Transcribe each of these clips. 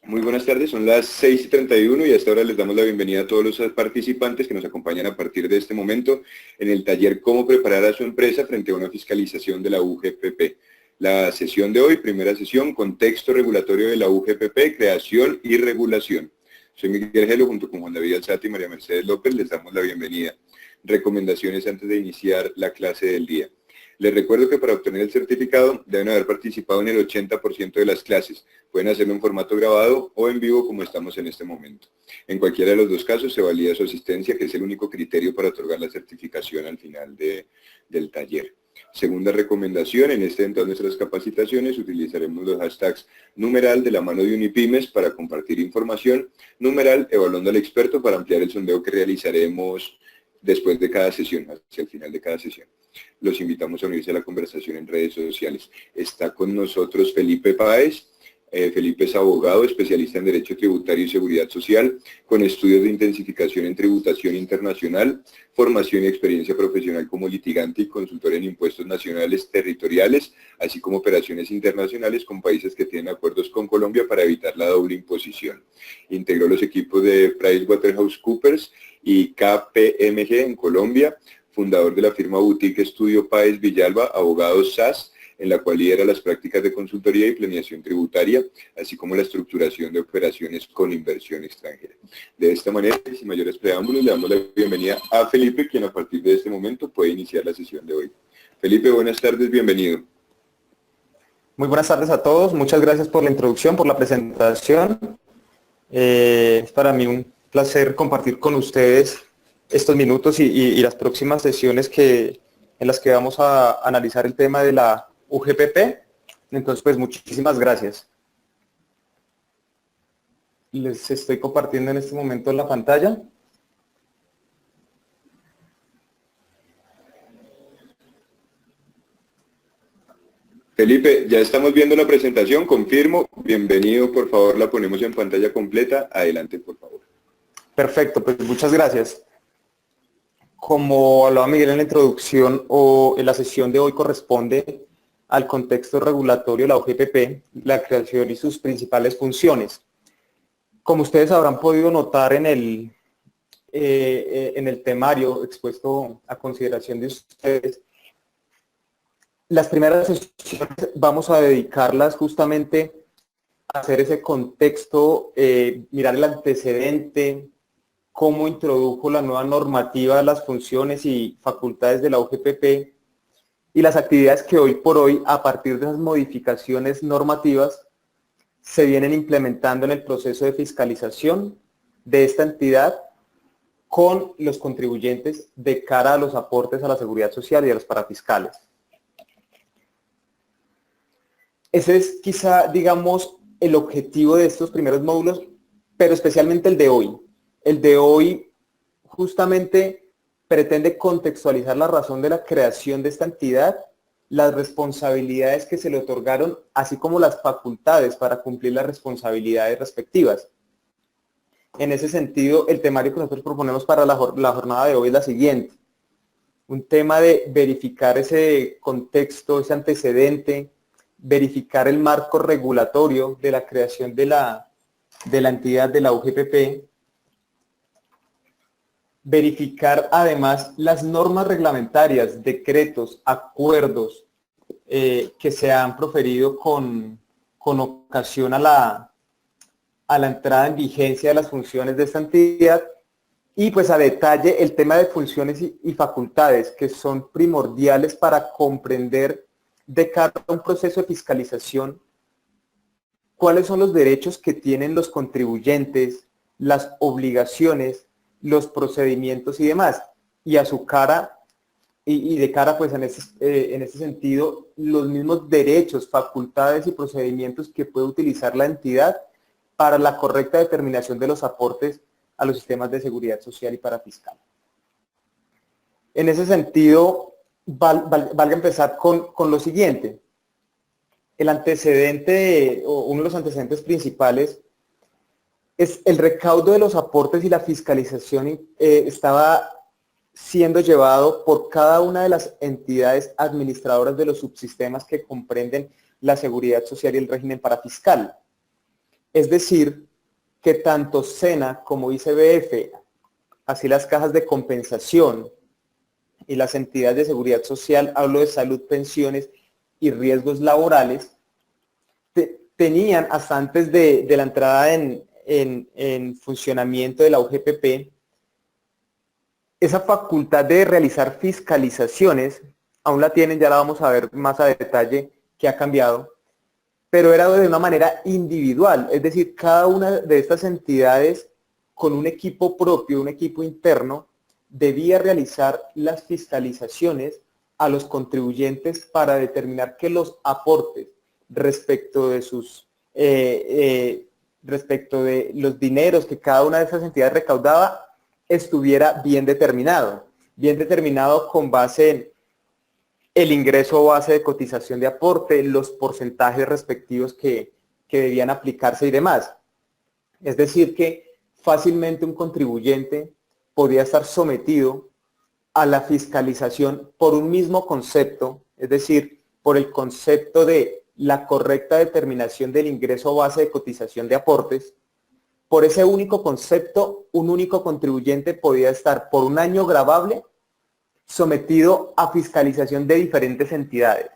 Muy buenas tardes, son las 6:31 y hasta ahora les damos la bienvenida a todos los participantes que nos acompañan a partir de este momento en el taller Cómo preparar a su empresa frente a una fiscalización de la UGPP. La sesión de hoy, primera sesión, contexto regulatorio de la UGPP, creación y regulación. Soy Miguel Gelo, junto con Juan David Alzate y María Mercedes López, les damos la bienvenida. Recomendaciones antes de iniciar la clase del día. Les recuerdo que para obtener el certificado deben haber participado en el 80% de las clases. Pueden hacerlo en formato grabado o en vivo como estamos en este momento. En cualquiera de los dos casos se valida su asistencia, que es el único criterio para otorgar la certificación al final del taller. Segunda recomendación, en este entorno de nuestras capacitaciones utilizaremos los hashtags numeral de la mano de Unipymes para compartir información, numeral evaluando al experto para ampliar el sondeo que realizaremos después de cada sesión, hacia el final de cada sesión. Los invitamos a unirse a la conversación en redes sociales. Está con nosotros Felipe Páez. Felipe es abogado, especialista en Derecho Tributario y Seguridad Social, con estudios de intensificación en tributación internacional, formación y experiencia profesional como litigante y consultor en impuestos nacionales territoriales, así como operaciones internacionales con países que tienen acuerdos con Colombia para evitar la doble imposición. Integró los equipos de PricewaterhouseCoopers y KPMG en Colombia, fundador de la firma boutique Estudio Páez Villalba, abogados SAS, en la cual lidera las prácticas de consultoría y planeación tributaria, así como la estructuración de operaciones con inversión extranjera. De esta manera, y sin mayores preámbulos, le damos la bienvenida a Felipe, quien a partir de este momento puede iniciar la sesión de hoy. Felipe, buenas tardes, bienvenido. Muy buenas tardes a todos, muchas gracias por la introducción, por la presentación. Es para mí un placer compartir con ustedes estos minutos y las próximas sesiones en las que vamos a analizar el tema de la UGPP. Entonces, pues muchísimas gracias. Les estoy compartiendo en este momento la pantalla. Felipe, ya estamos viendo la presentación, confirmo. Bienvenido, por favor, la ponemos en pantalla completa. Adelante, por favor. Perfecto, pues muchas gracias. Como hablaba Miguel en la introducción, en la sesión de hoy corresponde al contexto regulatorio de la UGPP, la creación y sus principales funciones. Como ustedes habrán podido notar en el temario expuesto a consideración de ustedes, las primeras sesiones vamos a dedicarlas justamente a hacer ese contexto, mirar el antecedente, cómo introdujo la nueva normativa las funciones y facultades de la UGPP y las actividades que hoy por hoy, a partir de esas modificaciones normativas, se vienen implementando en el proceso de fiscalización de esta entidad con los contribuyentes de cara a los aportes a la seguridad social y a los parafiscales. Ese es quizá, digamos, el objetivo de estos primeros módulos, pero especialmente el de hoy. El de hoy justamente pretende contextualizar la razón de la creación de esta entidad, las responsabilidades que se le otorgaron, así como las facultades para cumplir las responsabilidades respectivas. En ese sentido, el temario que nosotros proponemos para la jornada de hoy es la siguiente. Un tema de verificar ese contexto, ese antecedente, verificar el marco regulatorio de la creación de la entidad de la UGPP, verificar además las normas reglamentarias, decretos, acuerdos que se han proferido con ocasión a la entrada en vigencia de las funciones de esta entidad y pues a detalle el tema de funciones y facultades que son primordiales para comprender de cara a un proceso de fiscalización cuáles son los derechos que tienen los contribuyentes, las obligaciones, los procedimientos y demás, y a su cara, y de cara pues en ese sentido, los mismos derechos, facultades y procedimientos que puede utilizar la entidad para la correcta determinación de los aportes a los sistemas de seguridad social y parafiscal. En ese sentido, valga empezar con lo siguiente. El antecedente, o uno de los antecedentes principales, es el recaudo de los aportes y la fiscalización estaba siendo llevado por cada una de las entidades administradoras de los subsistemas que comprenden la seguridad social y el régimen parafiscal. Es decir, que tanto SENA como ICBF, así las cajas de compensación y las entidades de seguridad social, hablo de salud, pensiones y riesgos laborales, tenían hasta antes de la entrada en funcionamiento de la UGPP esa facultad de realizar fiscalizaciones. Aún la tienen, ya la vamos a ver más a detalle que ha cambiado, pero era de una manera individual, es decir, cada una de estas entidades con un equipo propio, un equipo interno, debía realizar las fiscalizaciones a los contribuyentes para determinar que los aportes respecto de respecto de los dineros que cada una de esas entidades recaudaba estuviera bien determinado con base en el ingreso base de cotización de aporte, los porcentajes respectivos que debían aplicarse y demás. Es decir, que fácilmente un contribuyente podía estar sometido a la fiscalización por un mismo concepto, es decir, por el concepto de la correcta determinación del ingreso base de cotización de aportes. Por ese único concepto, un único contribuyente podía estar por un año gravable sometido a fiscalización de diferentes entidades.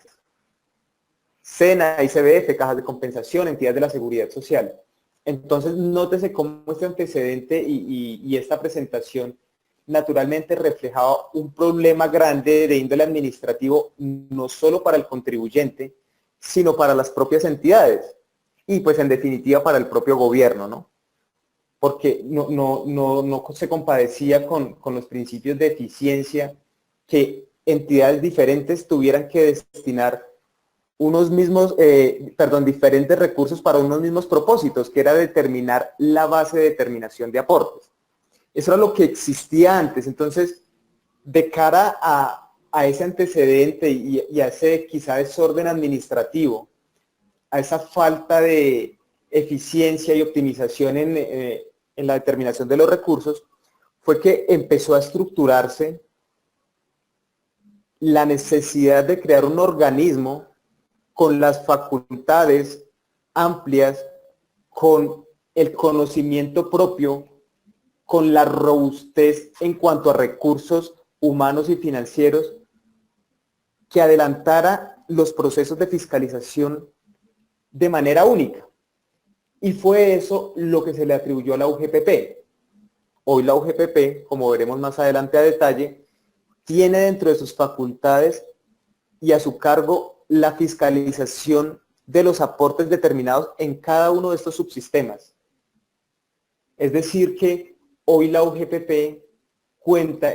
SENA, ICBF, cajas de compensación, entidades de la seguridad social. Entonces, nótese cómo este antecedente y esta presentación naturalmente reflejaba un problema grande de índole administrativo, no solo para el contribuyente, sino para las propias entidades y pues en definitiva para el propio gobierno, ¿no? Porque no se compadecía con los principios de eficiencia que entidades diferentes tuvieran que destinar diferentes recursos para unos mismos propósitos, que era determinar la base de determinación de aportes. Eso era lo que existía antes. Entonces, de cara a ese antecedente y a ese quizá desorden administrativo, a esa falta de eficiencia y optimización en la determinación de los recursos, fue que empezó a estructurarse la necesidad de crear un organismo con las facultades amplias, con el conocimiento propio, con la robustez en cuanto a recursos humanos y financieros, que adelantara los procesos de fiscalización de manera única. Y fue eso lo que se le atribuyó a la UGPP. Hoy la UGPP, como veremos más adelante a detalle, tiene dentro de sus facultades y a su cargo la fiscalización de los aportes determinados en cada uno de estos subsistemas. Es decir que hoy la UGPP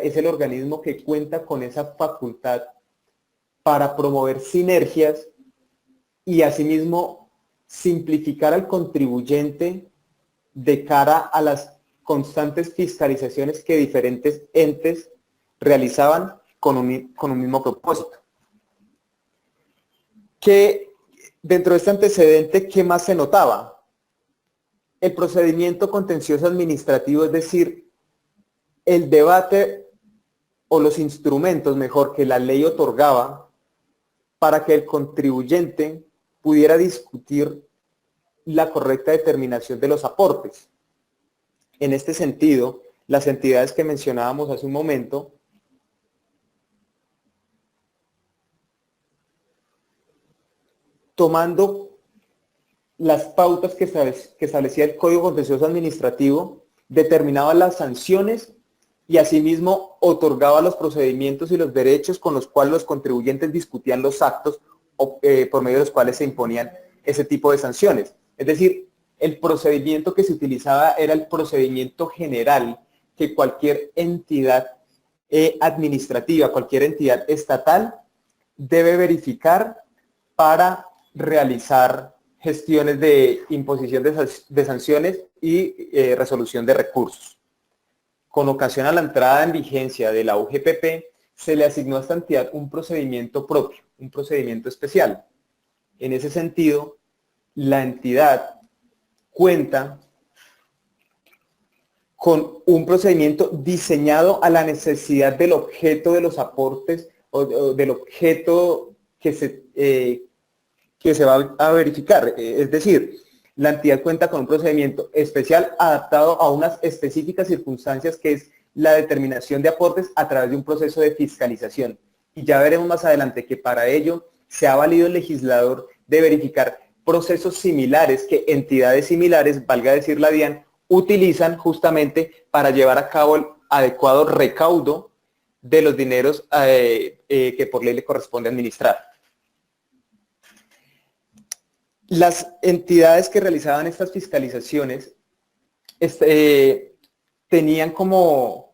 es el organismo que cuenta con esa facultad para promover sinergias y asimismo simplificar al contribuyente de cara a las constantes fiscalizaciones que diferentes entes realizaban con un mismo propósito. Que dentro de este antecedente, ¿qué más se notaba? El procedimiento contencioso administrativo, es decir, el debate o los instrumentos, mejor, que la ley otorgaba para que el contribuyente pudiera discutir la correcta determinación de los aportes. En este sentido, las entidades que mencionábamos hace un momento tomando las pautas que establecía el Código Contencioso Administrativo, determinaba las sanciones y asimismo otorgaba los procedimientos y los derechos con los cuales los contribuyentes discutían los actos por medio de los cuales se imponían ese tipo de sanciones. Es decir, el procedimiento que se utilizaba era el procedimiento general que cualquier entidad administrativa, cualquier entidad estatal debe verificar para realizar gestiones de imposición de sanciones y resolución de recursos. Con ocasión a la entrada en vigencia de la UGPP, se le asignó a esta entidad un procedimiento propio, un procedimiento especial. En ese sentido, la entidad cuenta con un procedimiento diseñado a la necesidad del objeto de los aportes o del objeto que se va a verificar. Es decir, la entidad cuenta con un procedimiento especial adaptado a unas específicas circunstancias que es la determinación de aportes a través de un proceso de fiscalización. Y ya veremos más adelante que para ello se ha valido el legislador de verificar procesos similares que entidades similares, valga decir la DIAN, utilizan justamente para llevar a cabo el adecuado recaudo de los dineros que por ley le corresponde administrar. Las entidades que realizaban estas fiscalizaciones tenían como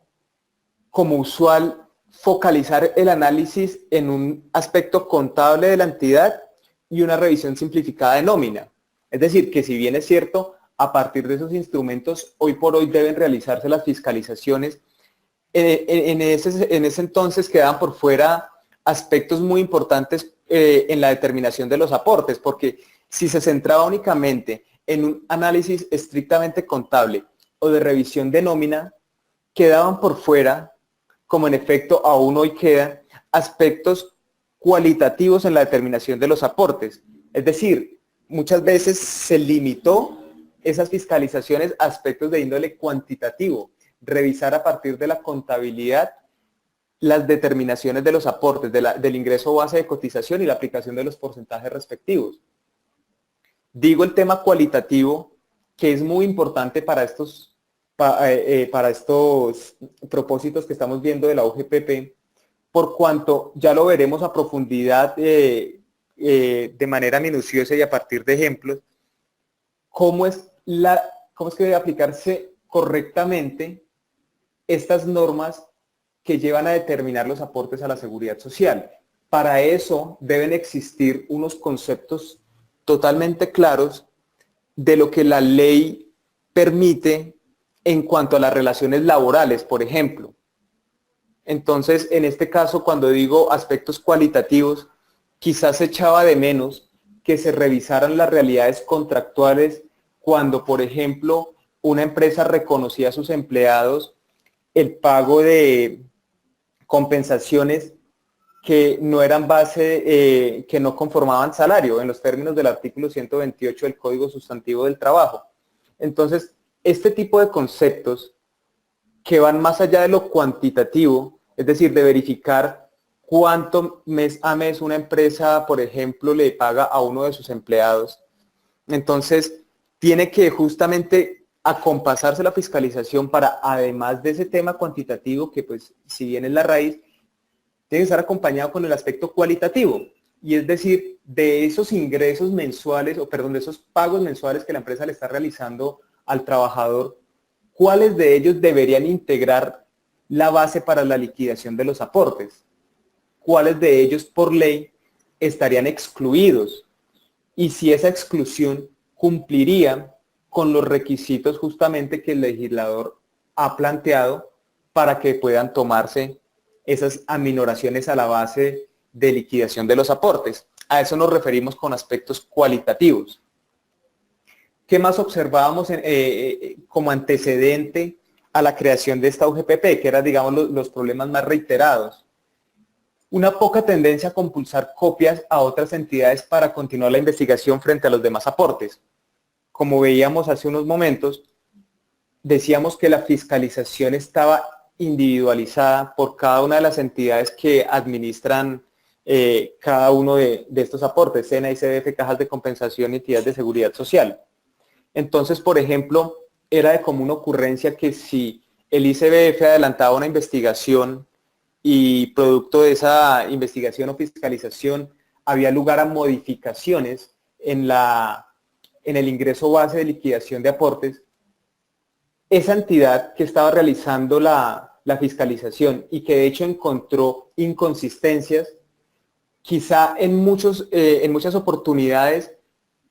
usual focalizar el análisis en un aspecto contable de la entidad y una revisión simplificada de nómina. Es decir, que si bien es cierto, a partir de esos instrumentos, hoy por hoy deben realizarse las fiscalizaciones, en ese entonces quedaban por fuera aspectos muy importantes en la determinación de los aportes, porque si se centraba únicamente en un análisis estrictamente contable o de revisión de nómina, quedaban por fuera, como en efecto aún hoy quedan, aspectos cualitativos en la determinación de los aportes. Es decir, muchas veces se limitó esas fiscalizaciones a aspectos de índole cuantitativo, revisar a partir de la contabilidad las determinaciones de los aportes, del ingreso base de cotización y la aplicación de los porcentajes respectivos. Digo el tema cualitativo, que es muy importante para estos propósitos que estamos viendo de la UGPP, por cuanto ya lo veremos a profundidad de manera minuciosa y a partir de ejemplos, cómo es que debe aplicarse correctamente estas normas que llevan a determinar los aportes a la seguridad social. Para eso deben existir unos conceptos totalmente claros de lo que la ley permite en cuanto a las relaciones laborales, por ejemplo. Entonces, en este caso, cuando digo aspectos cualitativos, quizás se echaba de menos que se revisaran las realidades contractuales cuando, por ejemplo, una empresa reconocía a sus empleados el pago de compensaciones que no eran base, que no conformaban salario en los términos del artículo 128 del Código Sustantivo del Trabajo. Entonces, este tipo de conceptos que van más allá de lo cuantitativo, es decir, de verificar cuánto mes a mes una empresa, por ejemplo, le paga a uno de sus empleados. Entonces, tiene que justamente acompasarse la fiscalización para, además de ese tema cuantitativo, que pues si bien es la raíz, tiene que estar acompañado con el aspecto cualitativo, y es decir, de esos ingresos mensuales, de esos pagos mensuales que la empresa le está realizando al trabajador, ¿cuáles de ellos deberían integrar la base para la liquidación de los aportes? ¿Cuáles de ellos por ley estarían excluidos? Y si esa exclusión cumpliría con los requisitos justamente que el legislador ha planteado para que puedan tomarse esas aminoraciones a la base de liquidación de los aportes. A eso nos referimos con aspectos cualitativos. ¿Qué más observábamos como antecedente a la creación de esta UGPP, que eran, digamos, los problemas más reiterados? Una poca tendencia a compulsar copias a otras entidades para continuar la investigación frente a los demás aportes. Como veíamos hace unos momentos, decíamos que la fiscalización estaba individualizada por cada una de las entidades que administran cada uno de estos aportes, SENA, ICBF, cajas de compensación y entidades de seguridad social. Entonces, por ejemplo, era de común ocurrencia que si el ICBF adelantaba una investigación y producto de esa investigación o fiscalización había lugar a modificaciones en el ingreso base de liquidación de aportes, esa entidad que estaba realizando la fiscalización y que de hecho encontró inconsistencias, quizá en muchas oportunidades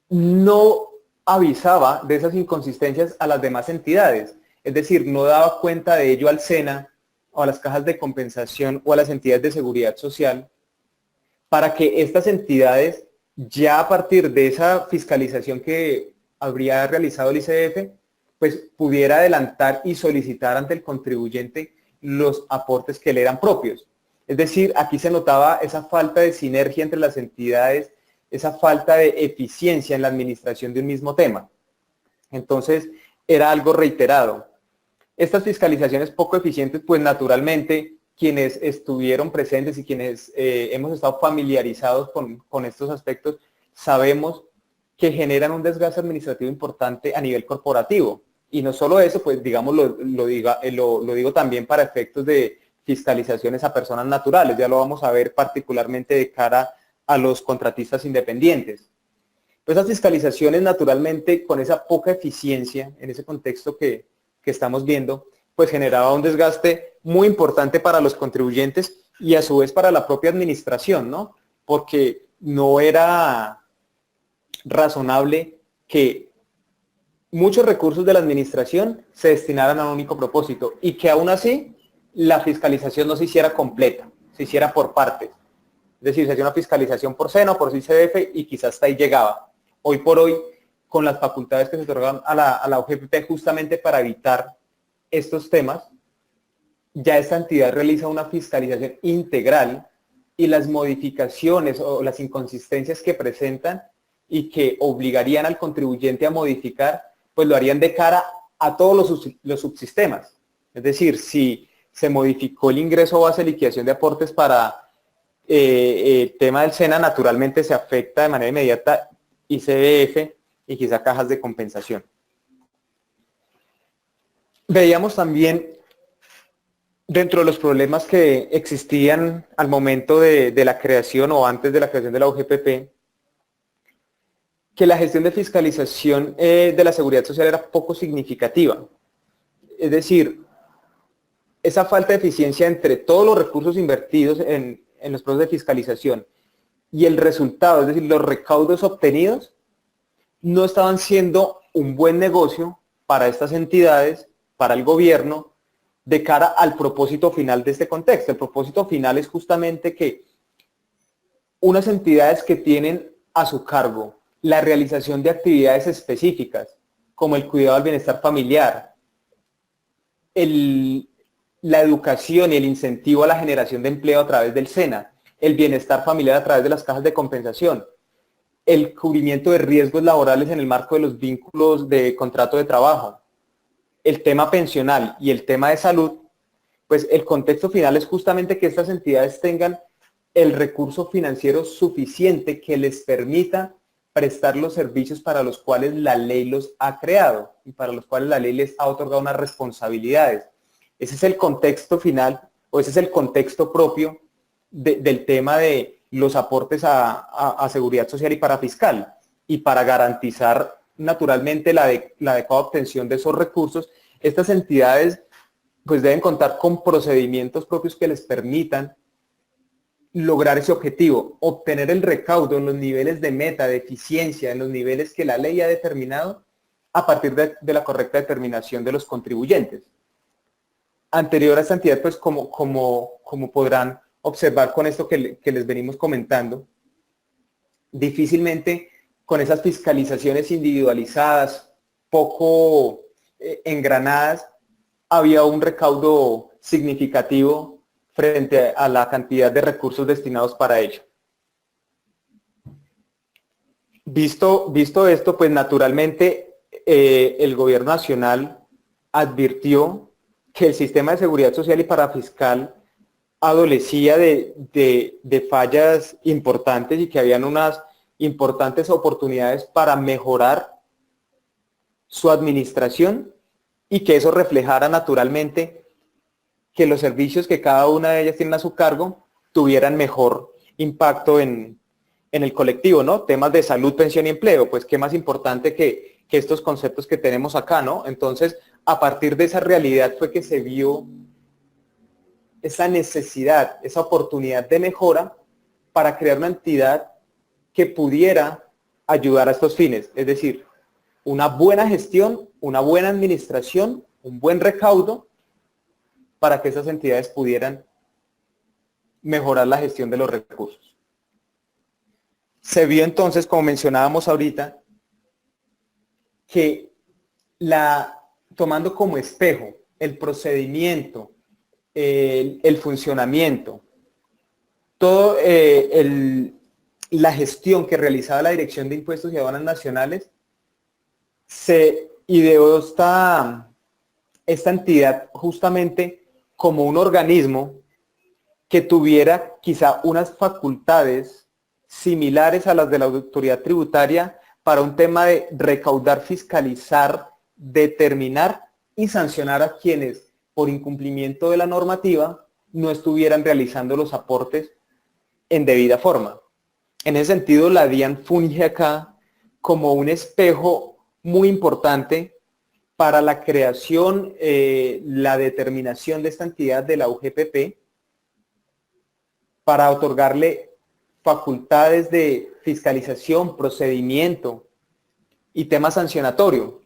no avisaba de esas inconsistencias a las demás entidades, es decir, no daba cuenta de ello al SENA o a las cajas de compensación o a las entidades de seguridad social, para que estas entidades, ya a partir de esa fiscalización que habría realizado el ICBF, pues pudiera adelantar y solicitar ante el contribuyente los aportes que le eran propios. Es decir, aquí se notaba esa falta de sinergia entre las entidades, esa falta de eficiencia en la administración de un mismo tema. Entonces, era algo reiterado. Estas fiscalizaciones poco eficientes, pues naturalmente, quienes estuvieron presentes y quienes hemos estado familiarizados con estos aspectos, sabemos que generan un desgaste administrativo importante a nivel corporativo. Y no solo eso, pues digamos, lo digo también para efectos de fiscalizaciones a personas naturales. Ya lo vamos a ver particularmente de cara a los contratistas independientes. Pues esas fiscalizaciones, naturalmente, con esa poca eficiencia en ese contexto que estamos viendo, pues generaba un desgaste muy importante para los contribuyentes y a su vez para la propia administración, ¿no? Porque no era razonable que muchos recursos de la administración se destinaran a un único propósito y que aún así la fiscalización no se hiciera completa, se hiciera por partes. Es decir, se hacía una fiscalización por SENA o por ICBF y quizás hasta ahí llegaba. Hoy por hoy, con las facultades que se otorgan a la UGPP justamente para evitar estos temas, ya esta entidad realiza una fiscalización integral y las modificaciones o las inconsistencias que presentan y que obligarían al contribuyente a modificar, pues lo harían de cara a todos los subsistemas. Es decir, si se modificó el ingreso base de liquidación de aportes para el tema del SENA, naturalmente se afecta de manera inmediata ICBF y quizá cajas de compensación. Veíamos también, dentro de los problemas que existían al momento de la creación o antes de la creación de la UGPP, que la gestión de fiscalización de la seguridad social era poco significativa. Es decir, esa falta de eficiencia entre todos los recursos invertidos en los procesos de fiscalización y el resultado, es decir, los recaudos obtenidos, no estaban siendo un buen negocio para estas entidades, para el gobierno, de cara al propósito final de este contexto. El propósito final es justamente que unas entidades que tienen a su cargo la realización de actividades específicas, como el cuidado del bienestar familiar, la educación y el incentivo a la generación de empleo a través del SENA, el bienestar familiar a través de las cajas de compensación, el cubrimiento de riesgos laborales en el marco de los vínculos de contrato de trabajo, el tema pensional y el tema de salud, pues el contexto final es justamente que estas entidades tengan el recurso financiero suficiente que les permita prestar los servicios para los cuales la ley los ha creado y para los cuales la ley les ha otorgado unas responsabilidades. Ese es el contexto final, o ese es el contexto propio del tema de los aportes a seguridad social y parafiscal, y para garantizar naturalmente la adecuada obtención de esos recursos, estas entidades pues deben contar con procedimientos propios que les permitan lograr ese objetivo, obtener el recaudo en los niveles de meta, de eficiencia, en los niveles que la ley ha determinado a partir de la correcta determinación de los contribuyentes. Anterior a esta entidad, pues como podrán observar con esto que les venimos comentando, difícilmente con esas fiscalizaciones individualizadas, poco engranadas, había un recaudo significativo frente a la cantidad de recursos destinados para ello. Visto esto, pues naturalmente el gobierno nacional advirtió que el sistema de seguridad social y parafiscal adolecía de fallas importantes y que habían unas importantes oportunidades para mejorar su administración y que eso reflejara naturalmente que los servicios que cada una de ellas tienen a su cargo tuvieran mejor impacto en el colectivo, ¿no? Temas de salud, pensión y empleo, pues qué más importante que estos conceptos que tenemos acá, ¿no? Entonces, a partir de esa realidad fue que se vio esa necesidad, esa oportunidad de mejora para crear una entidad que pudiera ayudar a estos fines, es decir, una buena gestión, una buena administración, un buen recaudo para que esas entidades pudieran mejorar la gestión de los recursos. Se vio entonces, como mencionábamos ahorita, que tomando como espejo el procedimiento, el funcionamiento, todo la gestión que realizaba la Dirección de Impuestos y Aduanas Nacionales, se ideó esta entidad justamente como un organismo que tuviera quizá unas facultades similares a las de la autoridad tributaria para un tema de recaudar, fiscalizar, determinar y sancionar a quienes por incumplimiento de la normativa no estuvieran realizando los aportes en debida forma. En ese sentido, la DIAN funge acá como un espejo muy importante para la creación, la determinación de esta entidad de la UGPP, para otorgarle facultades de fiscalización, procedimiento y tema sancionatorio.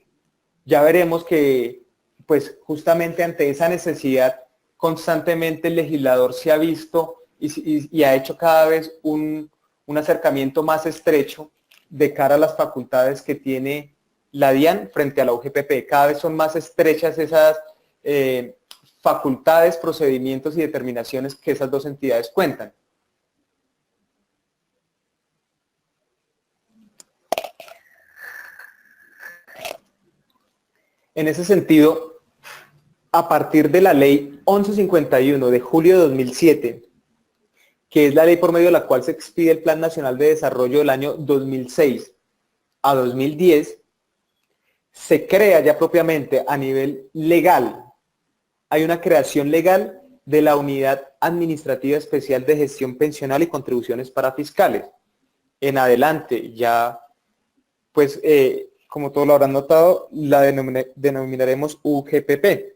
Ya veremos que, pues justamente ante esa necesidad, constantemente el legislador se ha visto y ha hecho cada vez un acercamiento más estrecho de cara a las facultades que tiene la DIAN frente a la UGPP. Cada vez son más estrechas esas facultades, procedimientos y determinaciones que esas dos entidades cuentan. En ese sentido, a partir de la ley 1151 de julio de 2007, que es la ley por medio de la cual se expide el Plan Nacional de Desarrollo del año 2006 a 2010, se crea ya propiamente a nivel legal. Hay una creación legal de la Unidad Administrativa Especial de Gestión Pensional y Contribuciones para Fiscales. En adelante ya, pues, como todos lo habrán notado, la denominaremos UGPP.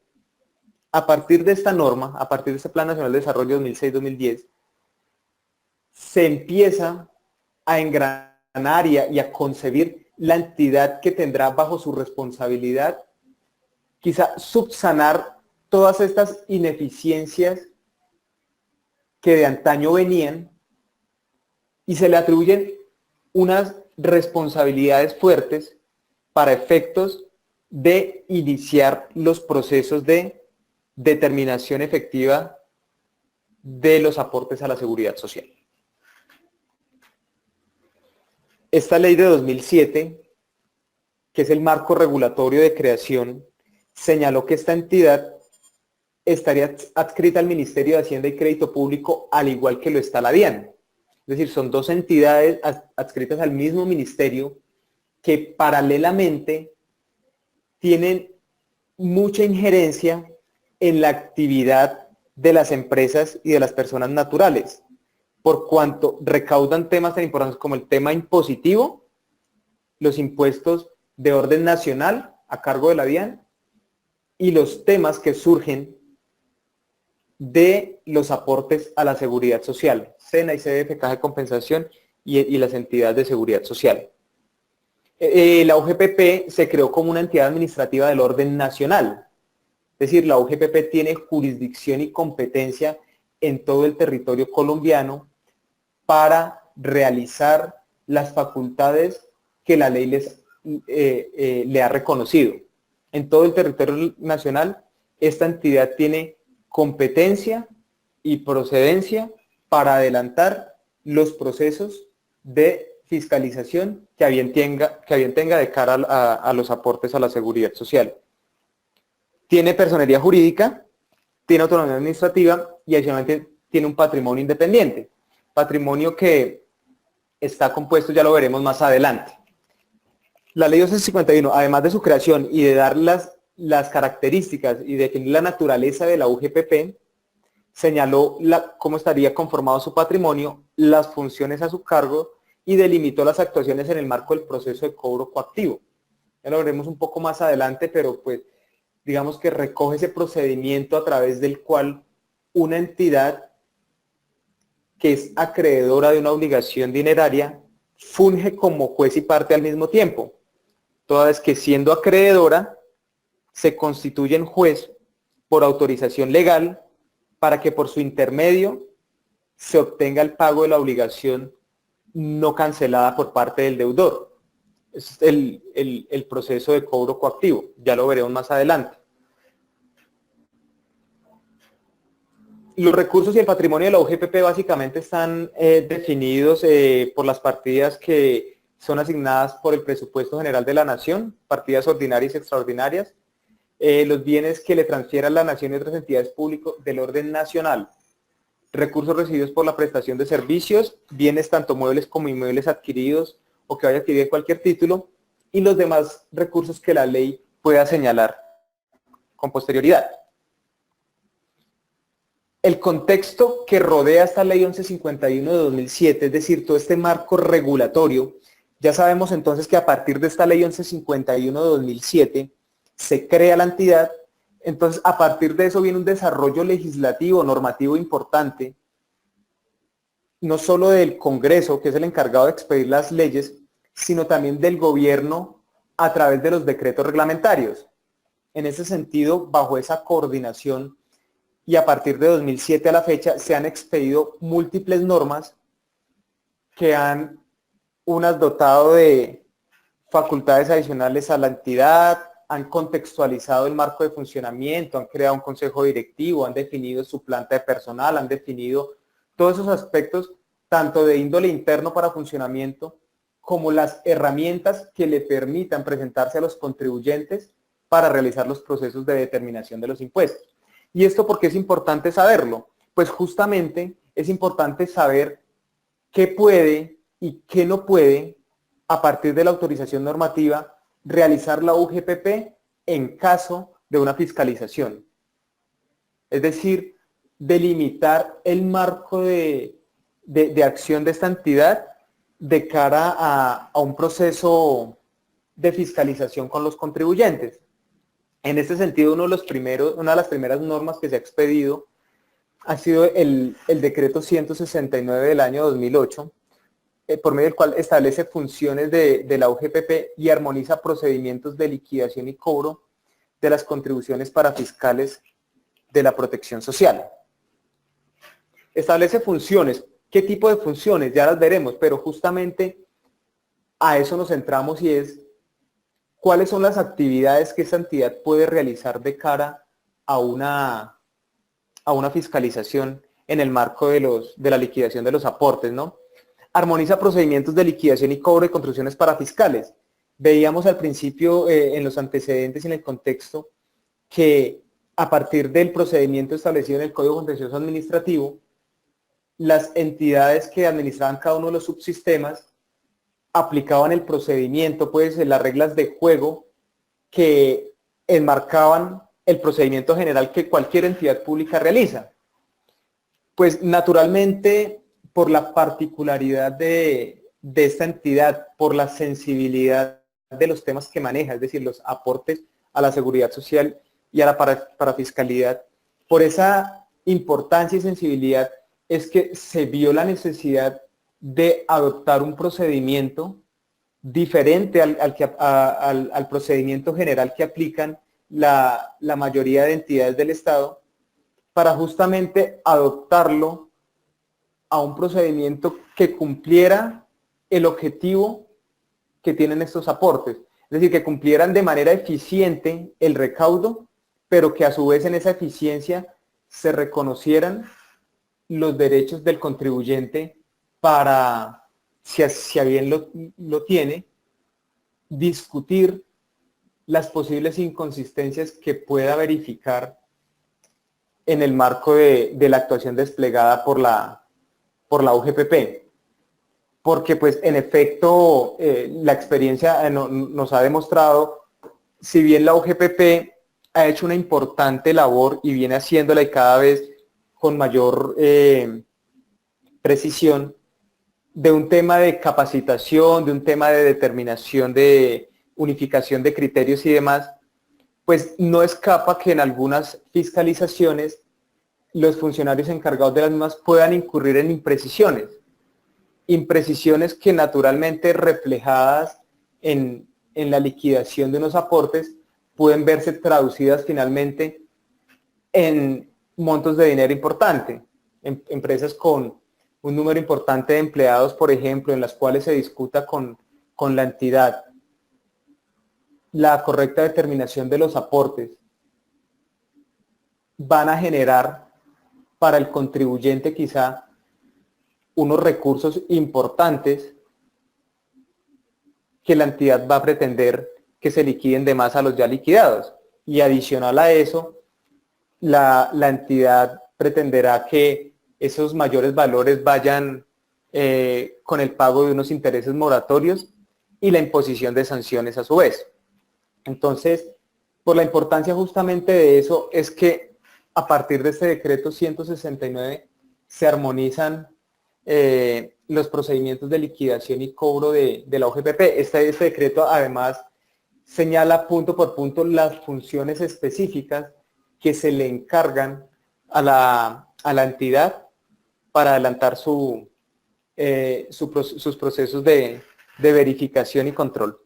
A partir de esta norma, a partir de este Plan Nacional de Desarrollo 2006-2010, se empieza a engranar y a concebir la entidad que tendrá bajo su responsabilidad, quizá subsanar todas estas ineficiencias que de antaño venían, y se le atribuyen unas responsabilidades fuertes para efectos de iniciar los procesos de determinación efectiva de los aportes a la seguridad social. Esta ley de 2007, que es el marco regulatorio de creación, señaló que esta entidad estaría adscrita al Ministerio de Hacienda y Crédito Público, al igual que lo está la DIAN. Es decir, son dos entidades adscritas al mismo ministerio que paralelamente tienen mucha injerencia en la actividad de las empresas y de las personas naturales, por cuanto recaudan temas tan importantes como el tema impositivo, los impuestos de orden nacional a cargo de la DIAN y los temas que surgen de los aportes a la seguridad social, SENA y CDF, Caja de Compensación y las entidades de seguridad social. La UGPP se creó como una entidad administrativa del orden nacional, es decir, la UGPP tiene jurisdicción y competencia en todo el territorio colombiano para realizar las facultades que la ley le ha reconocido. En todo el territorio nacional, esta entidad tiene competencia y procedencia para adelantar los procesos de fiscalización que a bien tenga de cara a los aportes a la seguridad social. Tiene personería jurídica, tiene autonomía administrativa y adicionalmente tiene un patrimonio independiente. Patrimonio que está compuesto, ya lo veremos más adelante. La ley 251, además de su creación y de dar las características y definir la naturaleza de la UGPP, señaló cómo estaría conformado su patrimonio, las funciones a su cargo y delimitó las actuaciones en el marco del proceso de cobro coactivo. Ya lo veremos un poco más adelante, pero pues digamos que recoge ese procedimiento a través del cual una entidad que es acreedora de una obligación dineraria funge como juez y parte al mismo tiempo, toda vez que siendo acreedora se constituye en juez por autorización legal para que por su intermedio se obtenga el pago de la obligación no cancelada por parte del deudor. Es el proceso de cobro coactivo, ya lo veremos más adelante. Los recursos y el patrimonio de la UGPP básicamente están definidos por las partidas que son asignadas por el presupuesto general de la nación, partidas ordinarias y extraordinarias, los bienes que le transfieran la nación y otras entidades públicas del orden nacional, recursos recibidos por la prestación de servicios, bienes tanto muebles como inmuebles adquiridos o que vaya a adquirir cualquier título, y los demás recursos que la ley pueda señalar con posterioridad. El contexto que rodea esta ley 1151 de 2007, es decir, todo este marco regulatorio, ya sabemos entonces que a partir de esta ley 1151 de 2007 se crea la entidad. Entonces a partir de eso viene un desarrollo legislativo, normativo importante, no solo del Congreso, que es el encargado de expedir las leyes, sino también del gobierno a través de los decretos reglamentarios. En ese sentido, bajo esa coordinación, y a partir de 2007 a la fecha, se han expedido múltiples normas que han unas dotado de facultades adicionales a la entidad, han contextualizado el marco de funcionamiento, han creado un consejo directivo, han definido su planta de personal, han definido todos esos aspectos, tanto de índole interno para funcionamiento, como las herramientas que le permitan presentarse a los contribuyentes para realizar los procesos de determinación de los impuestos. ¿Y esto por qué es importante saberlo? Pues justamente es importante saber qué puede y qué no puede, a partir de la autorización normativa, realizar la UGPP en caso de una fiscalización. Es decir, delimitar el marco de acción de esta entidad de cara a un proceso de fiscalización con los contribuyentes. En este sentido, una de las primeras normas que se ha expedido ha sido el decreto 169 del año 2008, por medio del cual establece funciones de la UGPP y armoniza procedimientos de liquidación y cobro de las contribuciones parafiscales de la protección social. Establece funciones. ¿Qué tipo de funciones? Ya las veremos, pero justamente a eso nos centramos, y es cuáles son las actividades que esta entidad puede realizar de cara a una fiscalización en el marco de la liquidación de los aportes, ¿no? Armoniza procedimientos de liquidación y cobro de contribuciones parafiscales. Veíamos al principio en los antecedentes y en el contexto que a partir del procedimiento establecido en el Código Contencioso Administrativo, las entidades que administraban cada uno de los subsistemas aplicaban el procedimiento, pues las reglas de juego que enmarcaban el procedimiento general que cualquier entidad pública realiza. Pues naturalmente, por la particularidad de esta entidad, por la sensibilidad de los temas que maneja, es decir, los aportes a la seguridad social y a la parafiscalidad, por esa importancia y sensibilidad es que se vio la necesidad de adoptar un procedimiento diferente al procedimiento general que aplican la mayoría de entidades del Estado, para justamente adoptarlo a un procedimiento que cumpliera el objetivo que tienen estos aportes. Es decir, que cumplieran de manera eficiente el recaudo, pero que a su vez en esa eficiencia se reconocieran los derechos del contribuyente para, si a bien lo tiene, discutir las posibles inconsistencias que pueda verificar en el marco de la actuación desplegada por la UGPP. Porque pues en efecto la experiencia nos ha demostrado, si bien la UGPP ha hecho una importante labor y viene haciéndola y cada vez con mayor precisión, de un tema de capacitación, de un tema de determinación, de unificación de criterios y demás, pues no escapa que en algunas fiscalizaciones los funcionarios encargados de las mismas puedan incurrir en imprecisiones que naturalmente reflejadas en la liquidación de unos aportes pueden verse traducidas finalmente en montos de dinero importante. Empresas con un número importante de empleados, por ejemplo, en las cuales se discuta con la entidad la correcta determinación de los aportes, van a generar para el contribuyente quizá unos recursos importantes que la entidad va a pretender que se liquiden de más a los ya liquidados. Y adicional a eso, la entidad pretenderá que esos mayores valores vayan con el pago de unos intereses moratorios y la imposición de sanciones a su vez. Entonces, por la importancia justamente de eso es que a partir de este decreto 169 se armonizan los procedimientos de liquidación y cobro de la UGPP. Este decreto además señala punto por punto las funciones específicas que se le encargan a la entidad para adelantar sus procesos de verificación y control.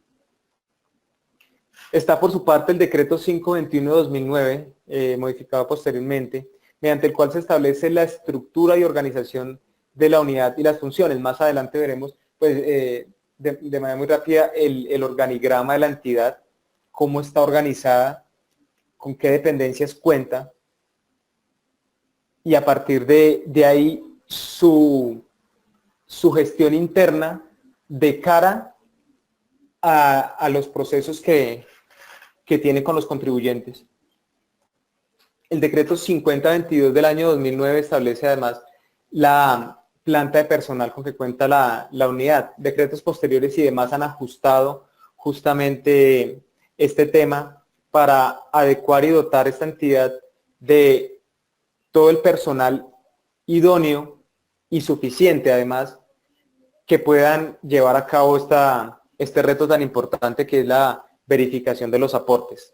Está por su parte el decreto 521 de 2009, modificado posteriormente, mediante el cual se establece la estructura y organización de la unidad y las funciones. Más adelante veremos, pues, de manera muy rápida el organigrama de la entidad, cómo está organizada, con qué dependencias cuenta, y a partir de ahí su gestión interna de cara a los procesos que tiene con los contribuyentes. El decreto 5022 del año 2009 establece además la planta de personal con que cuenta la unidad. Decretos posteriores y demás han ajustado justamente este tema para adecuar y dotar esta entidad de todo el personal idóneo y suficiente, además, que puedan llevar a cabo este reto tan importante que es la verificación de los aportes.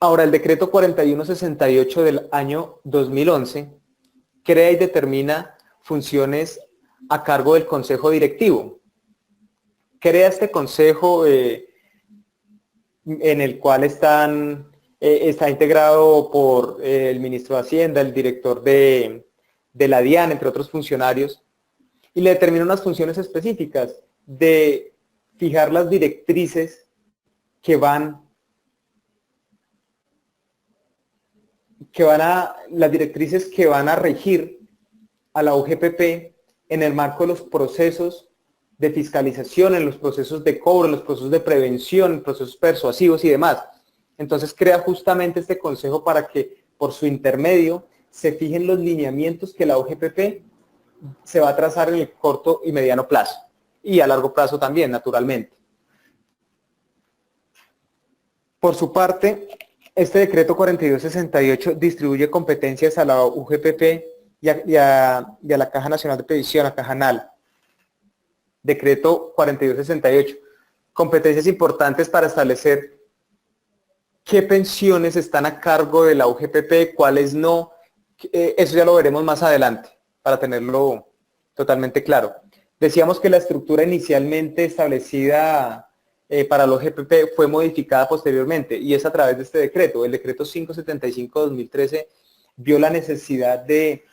Ahora, el decreto 4168 del año 2011 crea y determina funciones a cargo del consejo directivo. Crea este consejo en el cual está integrado por el ministro de Hacienda, el director de la DIAN, entre otros funcionarios, y le determina unas funciones específicas de fijar las directrices que van a regir a la UGPP en el marco de los procesos de fiscalización, en los procesos de cobro, en los procesos de prevención, en procesos persuasivos y demás. Entonces crea justamente este consejo para que por su intermedio se fijen los lineamientos que la UGPP se va a trazar en el corto y mediano plazo, y a largo plazo también, naturalmente. Por su parte, este decreto 4268 distribuye competencias a la UGPP y a la Caja Nacional de Previsión, a Cajanal. Decreto 4268. Competencias importantes para establecer qué pensiones están a cargo de la UGPP, cuáles no. Eso ya lo veremos más adelante, para tenerlo totalmente claro. Decíamos que la estructura inicialmente establecida para la UGPP fue modificada posteriormente, y es a través de este decreto. El decreto 575 de 2013 vio la necesidad de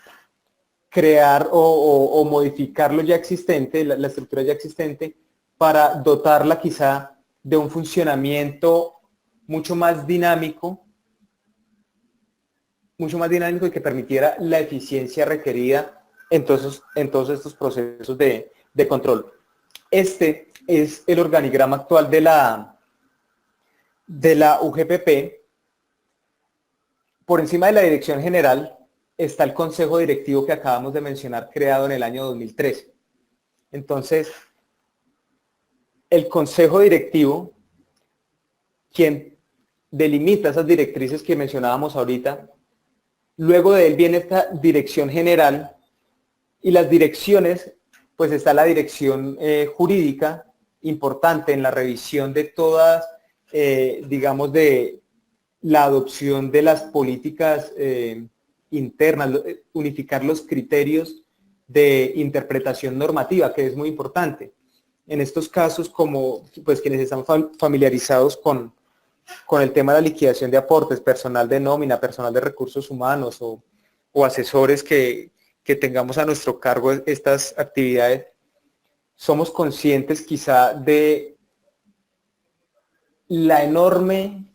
crear o modificar lo ya existente, la estructura ya existente, para dotarla quizá de un funcionamiento mucho más dinámico y que permitiera la eficiencia requerida en todos estos procesos de control. Este es el organigrama actual de la UGPP. Por encima de la dirección general está el consejo directivo que acabamos de mencionar, creado en el año 2013. Entonces, el consejo directivo, quien delimita esas directrices que mencionábamos ahorita, luego de él viene esta dirección general, y las direcciones, pues está la dirección jurídica, importante en la revisión de todas, digamos, de la adopción de las políticas internas, unificar los criterios de interpretación normativa, que es muy importante. En estos casos, como pues quienes están familiarizados con el tema de la liquidación de aportes, personal de nómina, personal de recursos humanos o asesores que tengamos a nuestro cargo estas actividades, somos conscientes quizá de la enorme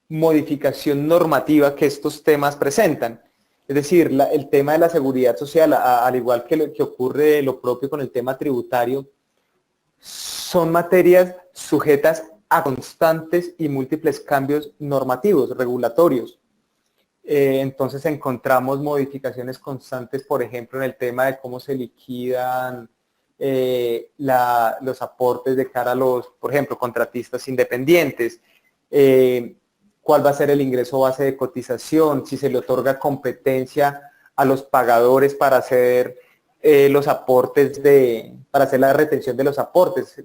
modificación normativa que estos temas presentan. Es decir, el tema de la seguridad social, al igual que lo que ocurre lo propio con el tema tributario, son materias sujetas a constantes y múltiples cambios normativos, regulatorios. Entonces encontramos modificaciones constantes, por ejemplo, en el tema de cómo se liquidan los aportes de cara a los, por ejemplo, contratistas independientes, cuál va a ser el ingreso base de cotización, si se le otorga competencia a los pagadores para hacer los aportes para hacer la retención de los aportes,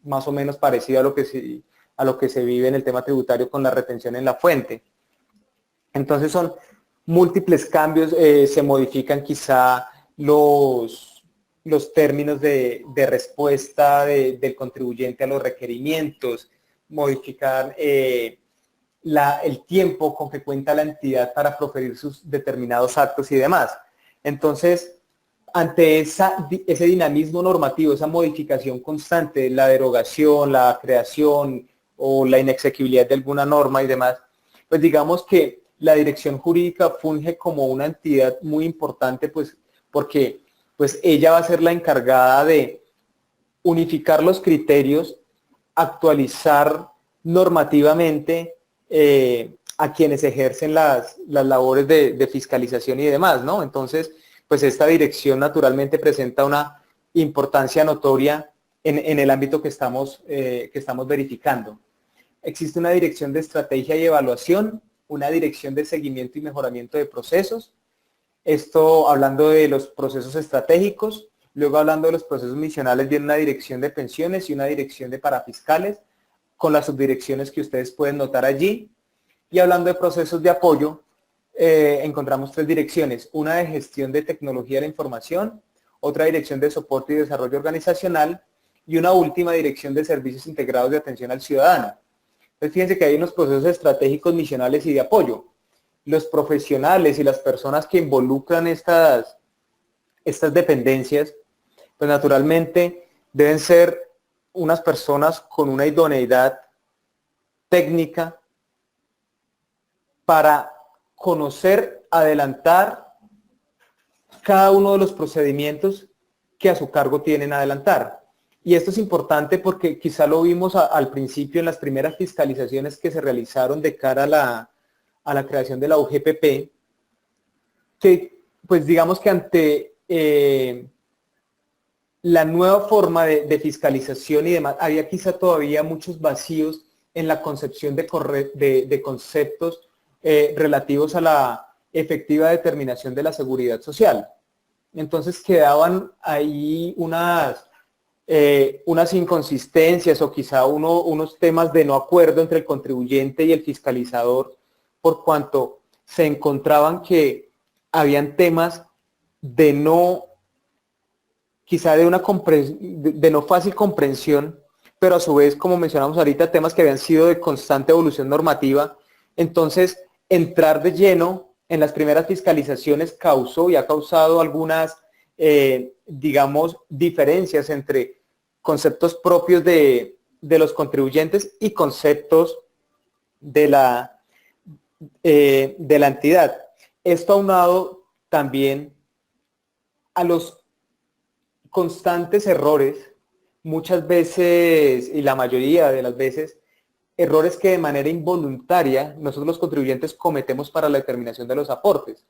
más o menos parecido a lo que se vive en el tema tributario con la retención en la fuente. Entonces son múltiples cambios, se modifican quizá los términos de respuesta del contribuyente a los requerimientos, modificar el tiempo con que cuenta la entidad para proferir sus determinados actos y demás. Entonces, ante ese dinamismo normativo, esa modificación constante, la derogación, la creación o la inexequibilidad de alguna norma y demás, pues digamos que la dirección jurídica funge como una entidad muy importante, pues porque pues ella va a ser la encargada de unificar los criterios, actualizar normativamente a quienes ejercen las labores de fiscalización y demás, ¿no? Entonces, pues esta dirección naturalmente presenta una importancia notoria en el ámbito que estamos verificando. Existe una dirección de estrategia y evaluación, una dirección de seguimiento y mejoramiento de procesos, esto hablando de los procesos estratégicos. Luego, hablando de los procesos misionales, viene una dirección de pensiones y una dirección de parafiscales, con las subdirecciones que ustedes pueden notar allí. Y hablando de procesos de apoyo, encontramos 3 direcciones, una de gestión de tecnología de la información, otra dirección de soporte y desarrollo organizacional, y una última dirección de servicios integrados de atención al ciudadano. Entonces, fíjense que hay unos procesos estratégicos, misionales y de apoyo. Los profesionales y las personas que involucran estas dependencias, pues naturalmente deben ser unas personas con una idoneidad técnica para conocer, adelantar cada uno de los procedimientos que a su cargo tienen adelantar. Y esto es importante porque quizá lo vimos al principio en las primeras fiscalizaciones que se realizaron de cara a la creación de la UGPP, que pues digamos que ante la nueva forma de fiscalización y demás, había quizá todavía muchos vacíos en la concepción de conceptos relativos a la efectiva determinación de la seguridad social. Entonces quedaban ahí unas inconsistencias o quizá unos temas de no acuerdo entre el contribuyente y el fiscalizador, por cuanto se encontraban que habían temas de no fácil comprensión, pero a su vez, como mencionamos ahorita, temas que habían sido de constante evolución normativa. Entonces, entrar de lleno en las primeras fiscalizaciones causó y ha causado algunas, digamos, diferencias entre conceptos propios de los contribuyentes y conceptos de la entidad. Esto aunado también a los constantes errores, muchas veces, y la mayoría de las veces, errores que de manera involuntaria nosotros los contribuyentes cometemos para la determinación de los aportes.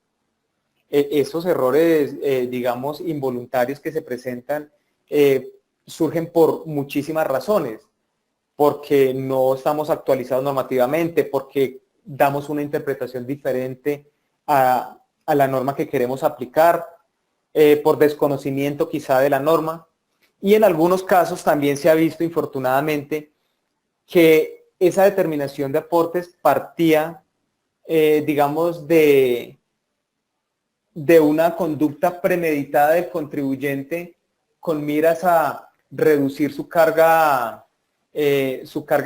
Esos errores, digamos, involuntarios que se presentan, surgen por muchísimas razones, porque no estamos actualizados normativamente, porque damos una interpretación diferente a la norma que queremos aplicar, por desconocimiento quizá de la norma, y en algunos casos también se ha visto infortunadamente que esa determinación de aportes partía, digamos, de una conducta premeditada del contribuyente con miras a reducir su carga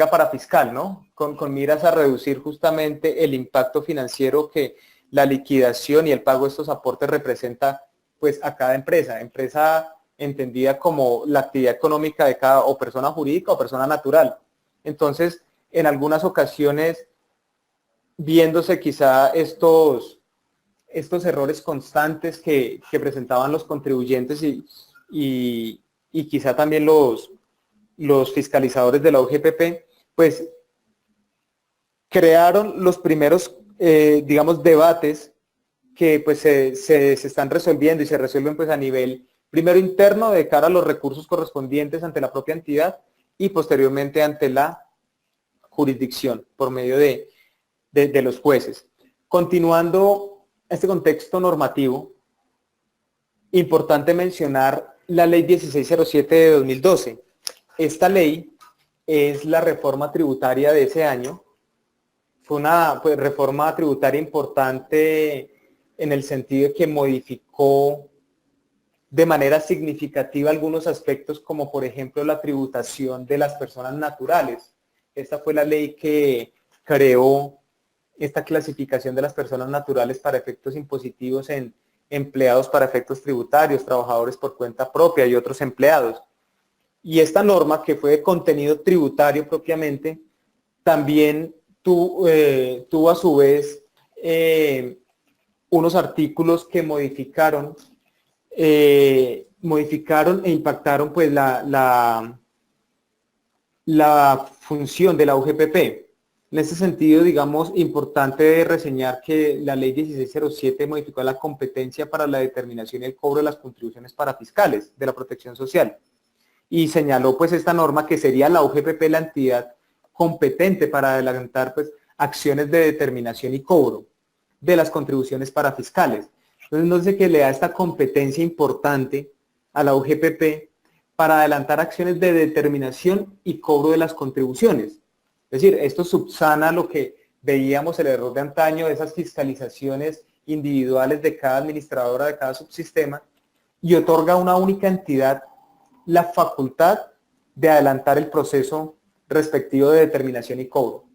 parafiscal, ¿no? Con miras a reducir justamente el impacto financiero que la liquidación y el pago de estos aportes representa pues a cada empresa entendida como la actividad económica de cada o persona jurídica o persona natural. Entonces, en algunas ocasiones, viéndose quizá estos errores constantes que presentaban los contribuyentes y quizá también los los fiscalizadores de la UGPP, pues crearon los primeros, digamos, debates que pues se están resolviendo y se resuelven pues a nivel primero interno de cara a los recursos correspondientes ante la propia entidad y posteriormente ante la jurisdicción por medio de los jueces. Continuando este contexto normativo, importante mencionar la ley 1607 de 2012. Esta ley es la reforma tributaria de ese año. Fue una pues, reforma tributaria importante en el sentido de que modificó de manera significativa algunos aspectos como por ejemplo la tributación de las personas naturales. Esta fue la ley que creó esta clasificación de las personas naturales para efectos impositivos en empleados para efectos tributarios, trabajadores por cuenta propia y otros empleados. Y esta norma, que fue de contenido tributario propiamente, también tuvo a su vez unos artículos que modificaron e impactaron pues la función de la UGPP. En ese sentido, digamos, importante reseñar que la ley 1607 modificó la competencia para la determinación y el cobro de las contribuciones parafiscales de la protección social y señaló pues esta norma que sería la UGPP la entidad competente para adelantar pues acciones de determinación y cobro de las contribuciones parafiscales. Entonces no sé qué le da esta competencia importante a la UGPP para adelantar acciones de determinación y cobro de las contribuciones. Es decir, esto subsana lo que veíamos el error de antaño de esas fiscalizaciones individuales de cada administradora, de cada subsistema, y otorga a una única entidad la facultad de adelantar el proceso respectivo de determinación y cobro.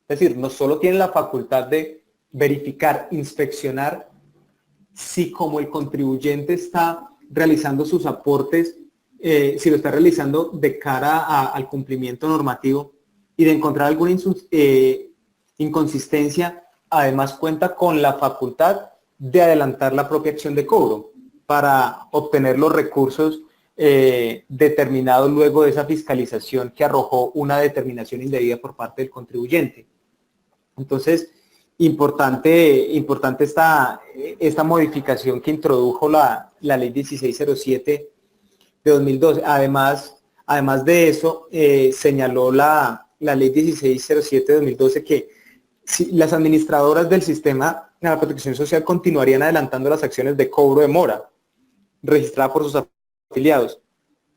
Es decir, no solo tiene la facultad de verificar, inspeccionar si como el contribuyente está realizando sus aportes, si lo está realizando de cara al cumplimiento normativo y de encontrar alguna inconsistencia, además cuenta con la facultad de adelantar la propia acción de cobro para obtener los recursos determinados luego de esa fiscalización que arrojó una determinación indebida por parte del contribuyente. Entonces, importante esta modificación que introdujo la ley 1607 de 2012. Además de eso, señaló la ley 1607 de 2012 que si las administradoras del sistema de la protección social continuarían adelantando las acciones de cobro de mora registrada por sus afiliados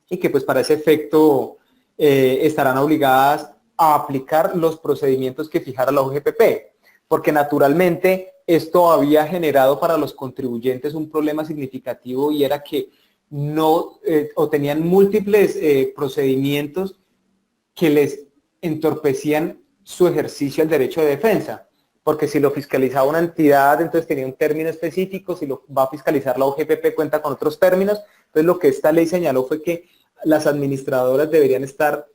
y que pues para ese efecto estarán obligadas a aplicar los procedimientos que fijara la UGPP, porque naturalmente esto había generado para los contribuyentes un problema significativo y era que no o tenían múltiples procedimientos que les entorpecían su ejercicio al derecho de defensa, porque si lo fiscalizaba una entidad, entonces tenía un término específico, si lo va a fiscalizar la UGPP cuenta con otros términos. Entonces lo que esta ley señaló fue que las administradoras deberían estar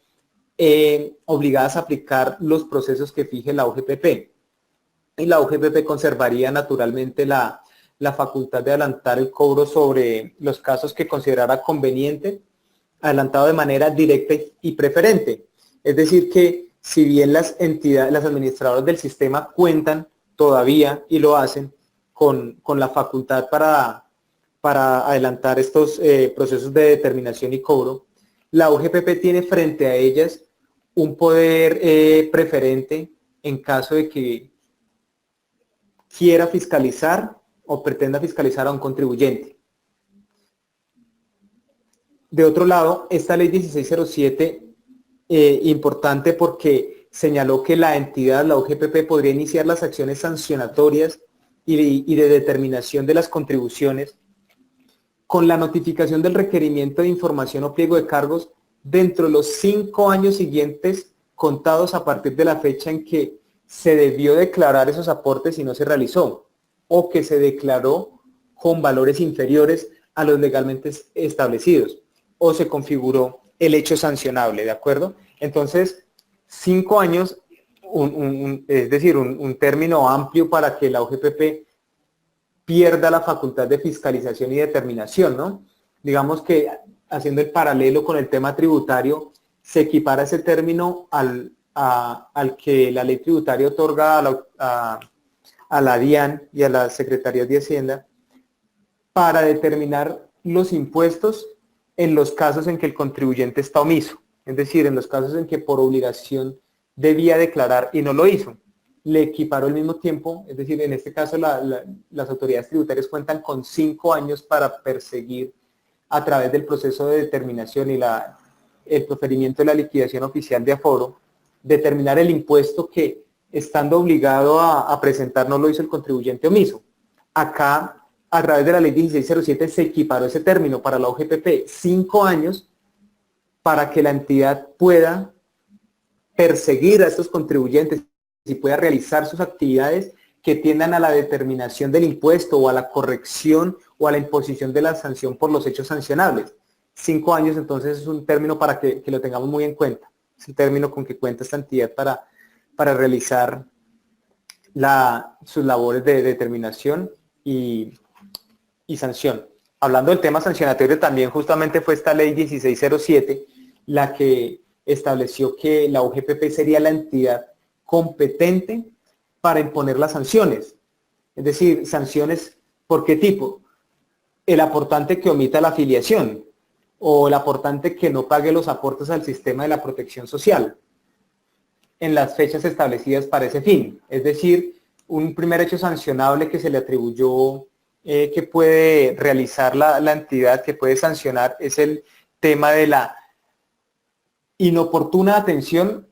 obligadas a aplicar los procesos que fije la UGPP, y la UGPP conservaría naturalmente la facultad de adelantar el cobro sobre los casos que considerara conveniente, adelantado de manera directa y preferente. Es decir que si bien las administradoras del sistema cuentan todavía y lo hacen con la facultad para adelantar estos procesos de determinación y cobro, la UGPP tiene frente a ellas un poder preferente en caso de que quiera fiscalizar o pretenda fiscalizar a un contribuyente. De otro lado, esta ley 1607, importante porque señaló que la entidad, la UGPP, podría iniciar las acciones sancionatorias y de determinación de las contribuciones con la notificación del requerimiento de información o pliego de cargos dentro de los 5 años siguientes contados a partir de la fecha en que se debió declarar esos aportes y no se realizó, o que se declaró con valores inferiores a los legalmente establecidos, o se configuró el hecho sancionable, ¿de acuerdo? Entonces, 5 años, es decir, un término amplio para que la UGPP pierda la facultad de fiscalización y determinación, ¿no? Digamos que haciendo el paralelo con el tema tributario, se equipara ese término al que la ley tributaria otorga a la DIAN y a las Secretarías de Hacienda para determinar los impuestos en los casos en que el contribuyente está omiso, es decir, en los casos en que por obligación debía declarar y no lo hizo. Le equiparó al mismo tiempo, es decir, en este caso las autoridades tributarias cuentan con 5 años para perseguir a través del proceso de determinación y el proferimiento de la liquidación oficial de aforo, determinar el impuesto que, estando obligado a presentar, no lo hizo el contribuyente omiso. Acá, a través de la ley 1607, se equiparó ese término para la UGPP, 5 años para que la entidad pueda perseguir a estos contribuyentes y pueda realizar sus actividades que tiendan a la determinación del impuesto o a la corrección o a la imposición de la sanción por los hechos sancionables. 5 años, entonces, es un término para que lo tengamos muy en cuenta. Es el término con que cuenta esta entidad para realizar sus labores de determinación y sanción. Hablando del tema sancionatorio, también justamente fue esta ley 1607 la que estableció que la UGPP sería la entidad competente para imponer las sanciones. Es decir, sanciones, ¿por qué tipo? El aportante que omita la afiliación o el aportante que no pague los aportes al sistema de la protección social en las fechas establecidas para ese fin. Es decir, un primer hecho sancionable que se le atribuyó, que puede realizar la entidad, que puede sancionar, es el tema de la inoportuna atención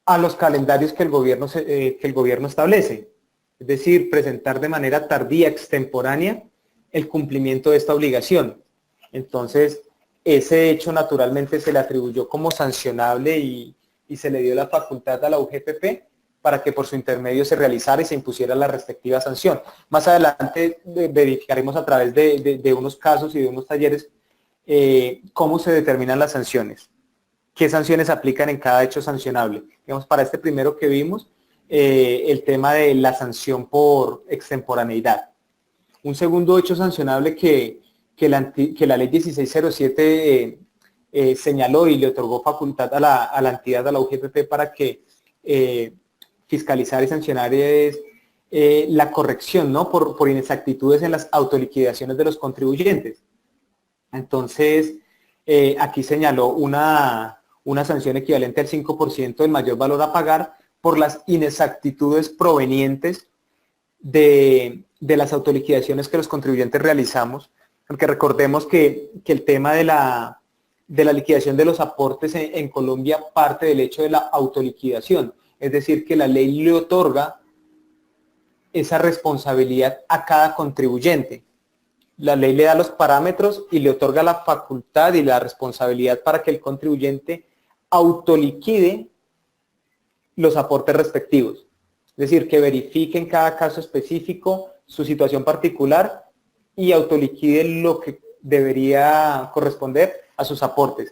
a los calendarios que el gobierno establece. Es decir, presentar de manera tardía, extemporánea, el cumplimiento de esta obligación. Entonces, ese hecho naturalmente se le atribuyó como sancionable y se le dio la facultad a la UGPP para que por su intermedio se realizara y se impusiera la respectiva sanción. Más adelante verificaremos a través de unos casos y de unos talleres cómo se determinan las sanciones, qué sanciones aplican en cada hecho sancionable. Digamos, para este primero que vimos, el tema de la sanción por extemporaneidad. Un segundo hecho sancionable que la ley 1607 señaló y le otorgó facultad a la entidad, a la UGPP, para que fiscalizar y sancionar es la corrección, ¿no? por inexactitudes en las autoliquidaciones de los contribuyentes. Entonces, aquí señaló una sanción equivalente al 5% del mayor valor a pagar por las inexactitudes provenientes de las autoliquidaciones que los contribuyentes realizamos, porque recordemos que el tema de la liquidación de los aportes en Colombia parte del hecho de la autoliquidación, es decir, que la ley le otorga esa responsabilidad a cada contribuyente. La ley le da los parámetros y le otorga la facultad y la responsabilidad para que el contribuyente autoliquide los aportes respectivos. Es decir, que verifique en cada caso específico su situación particular y autoliquide lo que debería corresponder a sus aportes.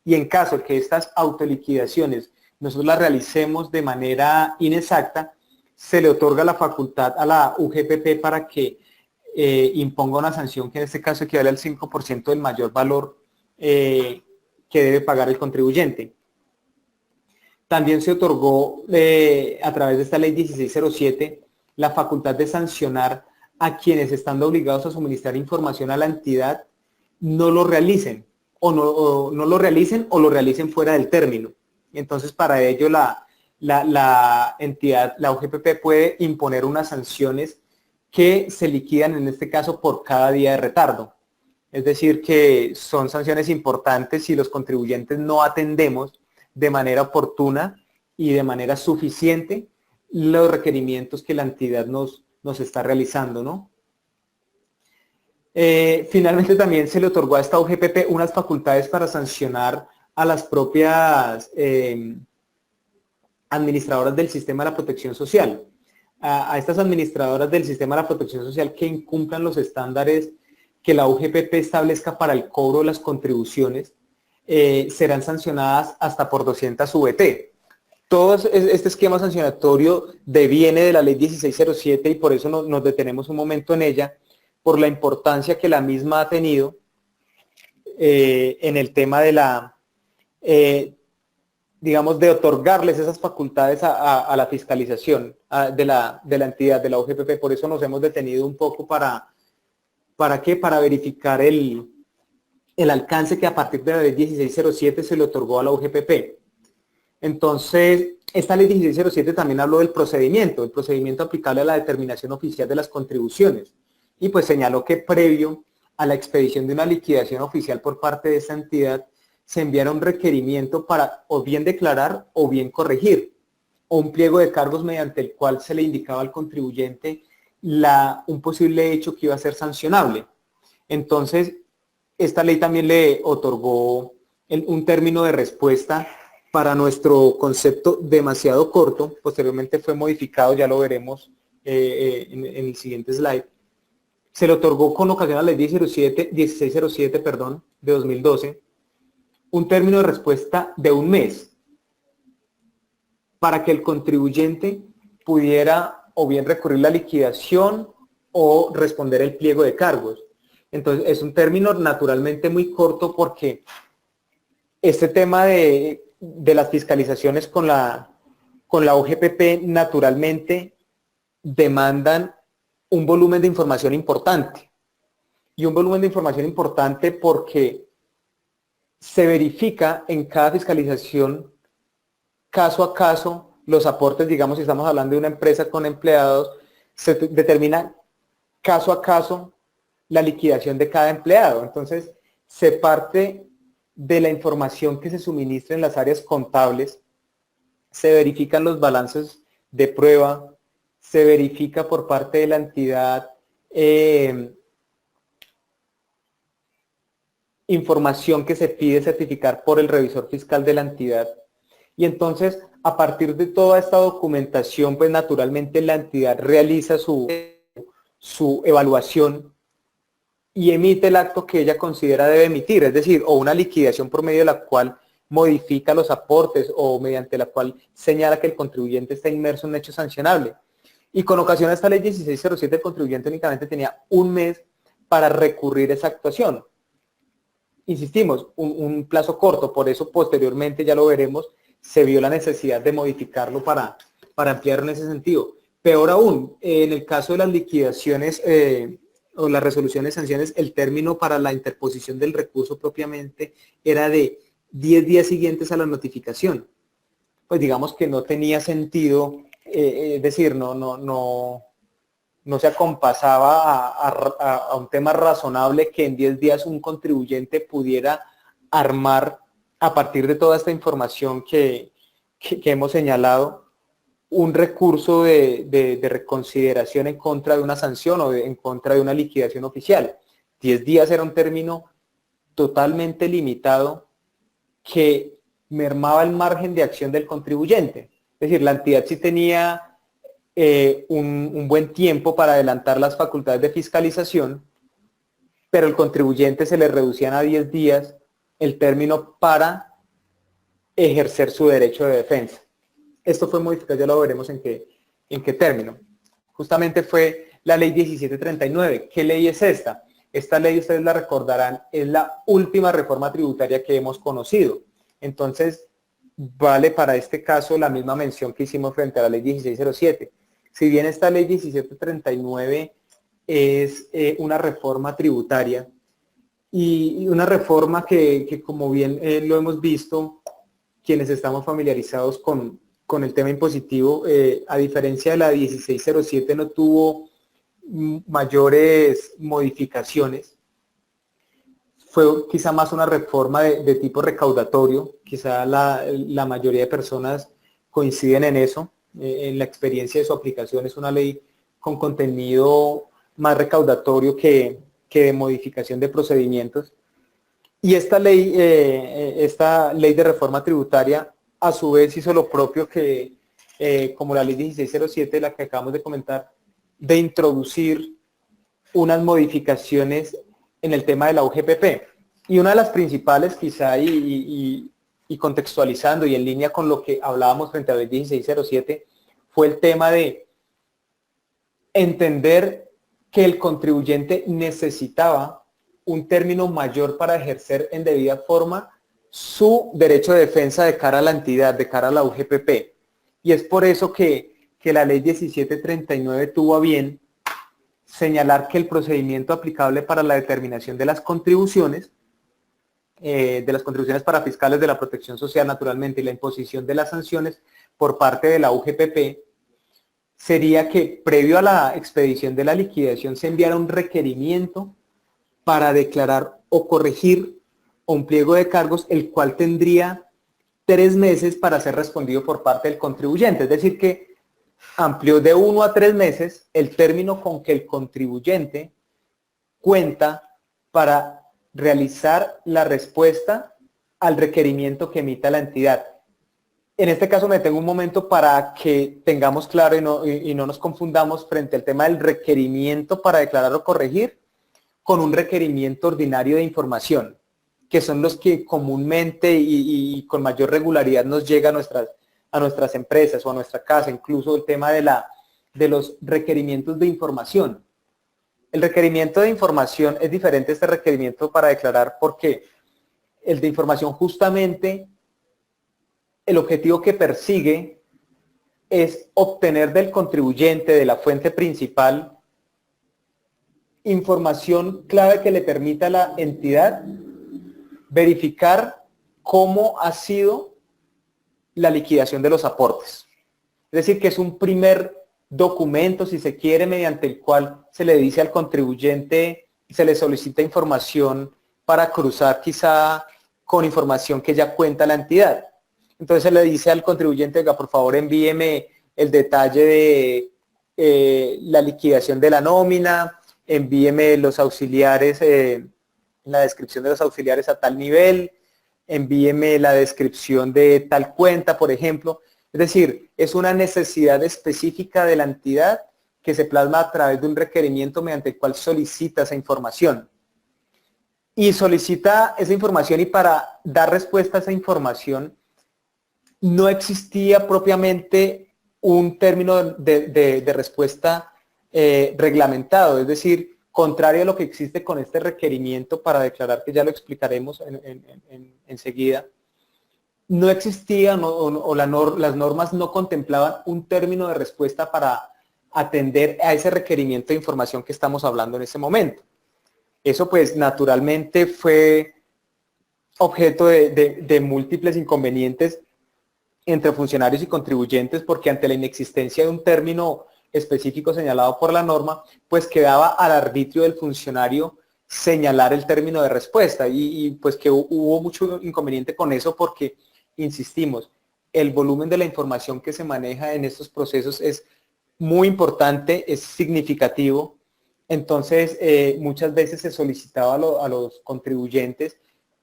Y en caso de que estas autoliquidaciones nosotros las realicemos de manera inexacta, se le otorga la facultad a la UGPP para que imponga una sanción que en este caso equivale al 5% del mayor valor que debe pagar el contribuyente. También se otorgó a través de esta ley 1607 la facultad de sancionar a quienes, estando obligados a suministrar información a la entidad, no lo realicen o no lo realicen o lo realicen fuera del término. Entonces, para ello la entidad, la UGPP, puede imponer unas sanciones que se liquidan en este caso por cada día de retardo. Es decir, que son sanciones importantes si los contribuyentes no atendemos de manera oportuna y de manera suficiente los requerimientos que la entidad nos está realizando, ¿no? Finalmente también se le otorgó a esta UGPP unas facultades para sancionar a las propias administradoras del sistema de la protección social. A estas administradoras del sistema de la protección social que incumplan los estándares que la UGPP establezca para el cobro de las contribuciones, serán sancionadas hasta por 200 VT. Todo este esquema sancionatorio deviene de la ley 1607 y por eso nos detenemos un momento en ella, por la importancia que la misma ha tenido en el tema de la, digamos, de otorgarles esas facultades a la fiscalización de la entidad, de la UGPP. Por eso nos hemos detenido un poco ¿para qué? Para verificar el alcance que a partir de la ley 1607 se le otorgó a la UGPP. Entonces, esta ley 1607 también habló del procedimiento, el procedimiento aplicable a la determinación oficial de las contribuciones. Y pues señaló que previo a la expedición de una liquidación oficial por parte de esta entidad, se enviara un requerimiento para o bien declarar o bien corregir, o un pliego de cargos mediante el cual se le indicaba al contribuyente un posible hecho que iba a ser sancionable. Entonces, esta ley también le otorgó un término de respuesta para nuestro concepto demasiado corto. Posteriormente fue modificado, ya lo veremos en el siguiente slide. Se le otorgó con ocasión a la ley 1607 de 2012, un término de respuesta de un mes para que el contribuyente pudiera o bien recurrir la liquidación o responder el pliego de cargos. Entonces es un término naturalmente muy corto porque este tema de las fiscalizaciones con la UGPP naturalmente demandan un volumen de información importante. Y un volumen de información importante porque se verifica en cada fiscalización caso a caso los aportes, digamos, si estamos hablando de una empresa con empleados, se determina caso a caso la liquidación de cada empleado. Entonces, se parte de la información que se suministra en las áreas contables, se verifican los balances de prueba, se verifica por parte de la entidad información que se pide certificar por el revisor fiscal de la entidad. Y entonces, a partir de toda esta documentación, pues naturalmente la entidad realiza su evaluación y emite el acto que ella considera debe emitir, es decir, o una liquidación por medio de la cual modifica los aportes o mediante la cual señala que el contribuyente está inmerso en un hecho sancionable. Y con ocasión a esta ley 1607, el contribuyente únicamente tenía un mes para recurrir esa actuación. Insistimos, un plazo corto, por eso posteriormente, ya lo veremos, se vio la necesidad de modificarlo para ampliarlo en ese sentido. Peor aún, en el caso de las liquidaciones o las resoluciones de sanciones, el término para la interposición del recurso propiamente era de 10 días siguientes a la notificación. Pues digamos que no tenía sentido, es decir, no se acompasaba a un tema razonable que en 10 días un contribuyente pudiera armar a partir de toda esta información que hemos señalado, un recurso de reconsideración en contra de una sanción o en contra de una liquidación oficial. 10 días era un término totalmente limitado que mermaba el margen de acción del contribuyente. Es decir, la entidad sí tenía un buen tiempo para adelantar las facultades de fiscalización, pero el contribuyente se le reducían a 10 días el término para ejercer su derecho de defensa. Esto fue modificado, ya lo veremos en qué término. Justamente fue la ley 1739. ¿Qué ley es esta? Esta ley, ustedes la recordarán, es la última reforma tributaria que hemos conocido. Entonces, vale para este caso la misma mención que hicimos frente a la ley 1607. Si bien esta ley 1739 es una reforma tributaria y una reforma que como bien lo hemos visto, quienes estamos familiarizados con el tema impositivo, a diferencia de la 1607 no tuvo mayores modificaciones. Fue quizá más una reforma de tipo recaudatorio, quizá la mayoría de personas coinciden en eso. En la experiencia de su aplicación es una ley con contenido más recaudatorio que de modificación de procedimientos. Y esta ley de reforma tributaria a su vez hizo lo propio que, como la ley 1607, la que acabamos de comentar, de introducir unas modificaciones en el tema de la UGPP. Y una de las principales, quizá, y contextualizando y en línea con lo que hablábamos frente a la ley 1607, fue el tema de entender que el contribuyente necesitaba un término mayor para ejercer en debida forma su derecho de defensa de cara a la entidad, de cara a la UGPP. Y es por eso que la ley 1739 tuvo a bien señalar que el procedimiento aplicable para la determinación de las contribuciones para fiscales de la protección social, naturalmente, y la imposición de las sanciones por parte de la UGPP, sería que previo a la expedición de la liquidación se enviara un requerimiento para declarar o corregir un pliego de cargos, el cual tendría 3 meses para ser respondido por parte del contribuyente. Es decir, que amplió de 1 a 3 meses el término con que el contribuyente cuenta para realizar la respuesta al requerimiento que emita la entidad. En este caso me detengo un momento para que tengamos claro y no nos confundamos frente al tema del requerimiento para declarar o corregir con un requerimiento ordinario de información, que son los que comúnmente y con mayor regularidad nos llega a nuestras empresas o a nuestra casa, incluso el tema de los requerimientos de información. El requerimiento de información es diferente a este requerimiento para declarar, porque el de información, justamente el objetivo que persigue es obtener del contribuyente, de la fuente principal, información clave que le permita a la entidad verificar cómo ha sido la liquidación de los aportes. Es decir, que es un primer documento, si se quiere, mediante el cual se le dice al contribuyente, se le solicita información para cruzar quizá con información que ya cuenta la entidad. Entonces se le dice al contribuyente, oiga, por favor envíeme el detalle de la liquidación de la nómina, envíeme los auxiliares, la descripción de los auxiliares a tal nivel, envíeme la descripción de tal cuenta, por ejemplo. Es decir, es una necesidad específica de la entidad que se plasma a través de un requerimiento mediante el cual solicita esa información. Y solicita esa información, y para dar respuesta a esa información no existía propiamente un término de respuesta reglamentado, es decir, contrario a lo que existe con este requerimiento para declarar, que ya lo explicaremos enseguida. No existía las normas no contemplaban un término de respuesta para atender a ese requerimiento de información que estamos hablando en ese momento. Eso pues naturalmente fue objeto de múltiples inconvenientes entre funcionarios y contribuyentes, porque ante la inexistencia de un término específico señalado por la norma, pues quedaba al arbitrio del funcionario señalar el término de respuesta, y pues que hubo mucho inconveniente con eso, porque insistimos, el volumen de la información que se maneja en estos procesos es muy importante, es significativo. Entonces muchas veces se solicitaba a los contribuyentes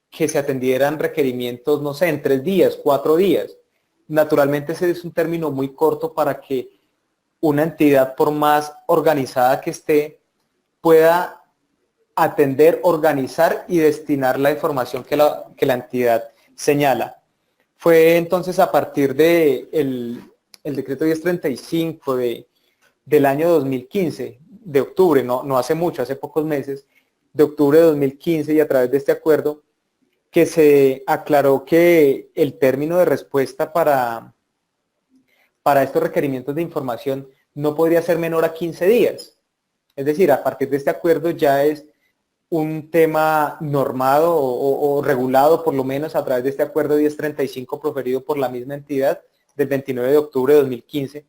que se atendieran requerimientos, no sé, en 3 días, 4 días. Naturalmente ese es un término muy corto para que una entidad, por más organizada que esté, pueda atender, organizar y destinar la información que la entidad señala. Fue entonces a partir de el decreto 1035 del año 2015, de octubre, no hace mucho, hace pocos meses, de octubre de 2015, y a través de este acuerdo, que se aclaró que el término de respuesta para estos requerimientos de información no podría ser menor a 15 días. Es decir, a partir de este acuerdo ya es un tema normado o regulado, por lo menos a través de este acuerdo 1035 proferido por la misma entidad del 29 de octubre de 2015.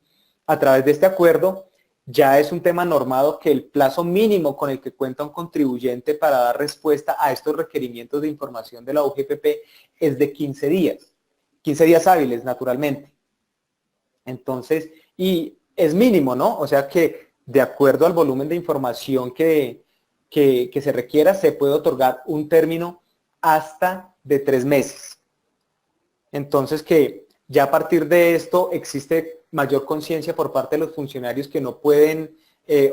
A través de este acuerdo ya es un tema normado que el plazo mínimo con el que cuenta un contribuyente para dar respuesta a estos requerimientos de información de la UGPP es de 15 días. 15 días hábiles, naturalmente. Entonces, y es mínimo, ¿no? O sea que de acuerdo al volumen de información que se requiera, se puede otorgar un término hasta de 3 meses. Entonces, que ya a partir de esto existe mayor conciencia por parte de los funcionarios que no pueden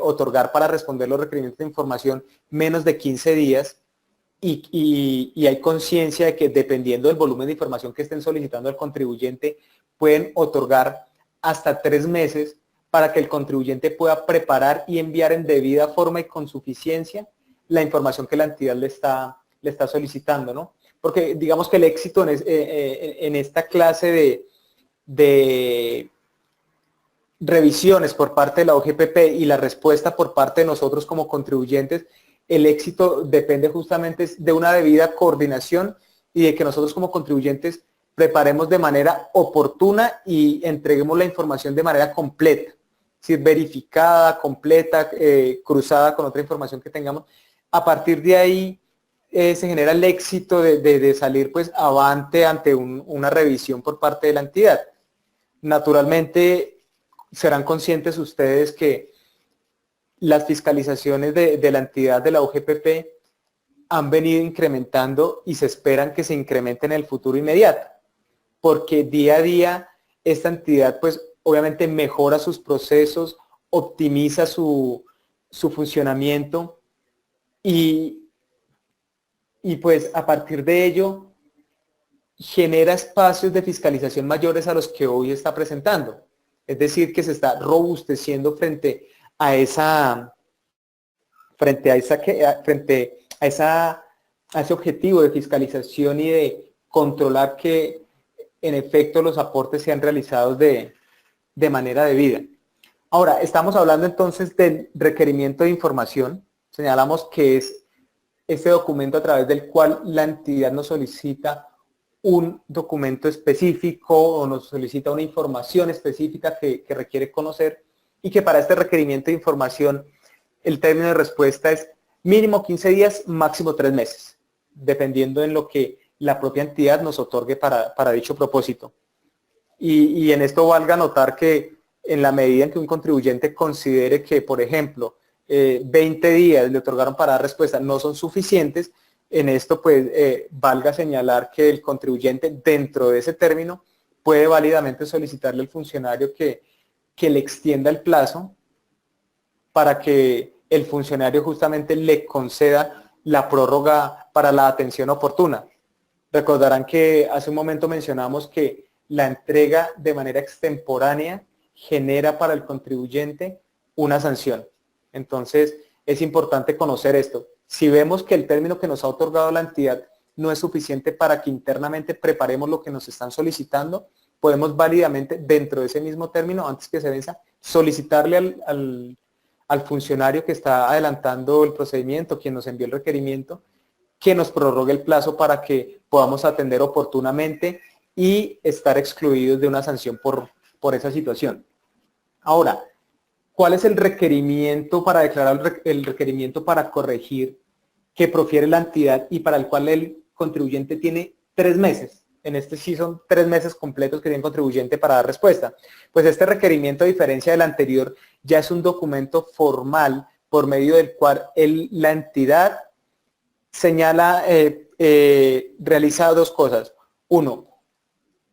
otorgar para responder los requerimientos de información menos de 15 días, y hay conciencia de que dependiendo del volumen de información que estén solicitando al contribuyente, pueden otorgar hasta 3 meses para que el contribuyente pueda preparar y enviar en debida forma y con suficiencia la información que la entidad le está solicitando, ¿no? Porque digamos que el éxito en esta clase de revisiones por parte de la OGPP y la respuesta por parte de nosotros como contribuyentes, el éxito depende justamente de una debida coordinación y de que nosotros como contribuyentes preparemos de manera oportuna y entreguemos la información de manera completa, es decir, verificada, completa, cruzada con otra información que tengamos. A partir de ahí se genera el éxito de salir pues avante ante una revisión por parte de la entidad. Naturalmente, serán conscientes ustedes que las fiscalizaciones de la entidad de la OGPP han venido incrementando y se esperan que se incrementen en el futuro inmediato, porque día a día esta entidad pues obviamente mejora sus procesos, optimiza su funcionamiento y pues a partir de ello genera espacios de fiscalización mayores a los que hoy está presentando. Es decir, que se está robusteciendo frente a ese objetivo de fiscalización y de controlar que en efecto los aportes sean realizados de manera debida. Ahora, estamos hablando entonces del requerimiento de información. Señalamos que es este documento a través del cual la entidad nos solicita un documento específico o nos solicita una información específica que requiere conocer, y que para este requerimiento de información el término de respuesta es mínimo 15 días, máximo 3 meses, dependiendo en lo que la propia entidad nos otorgue para dicho propósito. Y en esto valga notar que en la medida en que un contribuyente considere que, por ejemplo, 20 días le otorgaron para dar respuesta no son suficientes, en esto pues valga señalar que el contribuyente dentro de ese término puede válidamente solicitarle al funcionario que le extienda el plazo para que el funcionario justamente le conceda la prórroga para la atención oportuna. Recordarán que hace un momento mencionamos que la entrega de manera extemporánea genera para el contribuyente una sanción. Entonces es importante conocer esto. Si vemos que el término que nos ha otorgado la entidad no es suficiente para que internamente preparemos lo que nos están solicitando, podemos válidamente, dentro de ese mismo término, antes que se venza, solicitarle al funcionario que está adelantando el procedimiento, quien nos envió el requerimiento, que nos prorrogue el plazo para que podamos atender oportunamente y estar excluidos de una sanción por esa situación. Ahora, ¿cuál es el requerimiento para declarar, el requerimiento para corregir que profiere la entidad y para el cual el contribuyente tiene 3 meses? En este sí son 3 meses completos que tiene el contribuyente para dar respuesta. Pues este requerimiento, a diferencia del anterior, ya es un documento formal por medio del cual la entidad señala, realiza 2 cosas. Uno,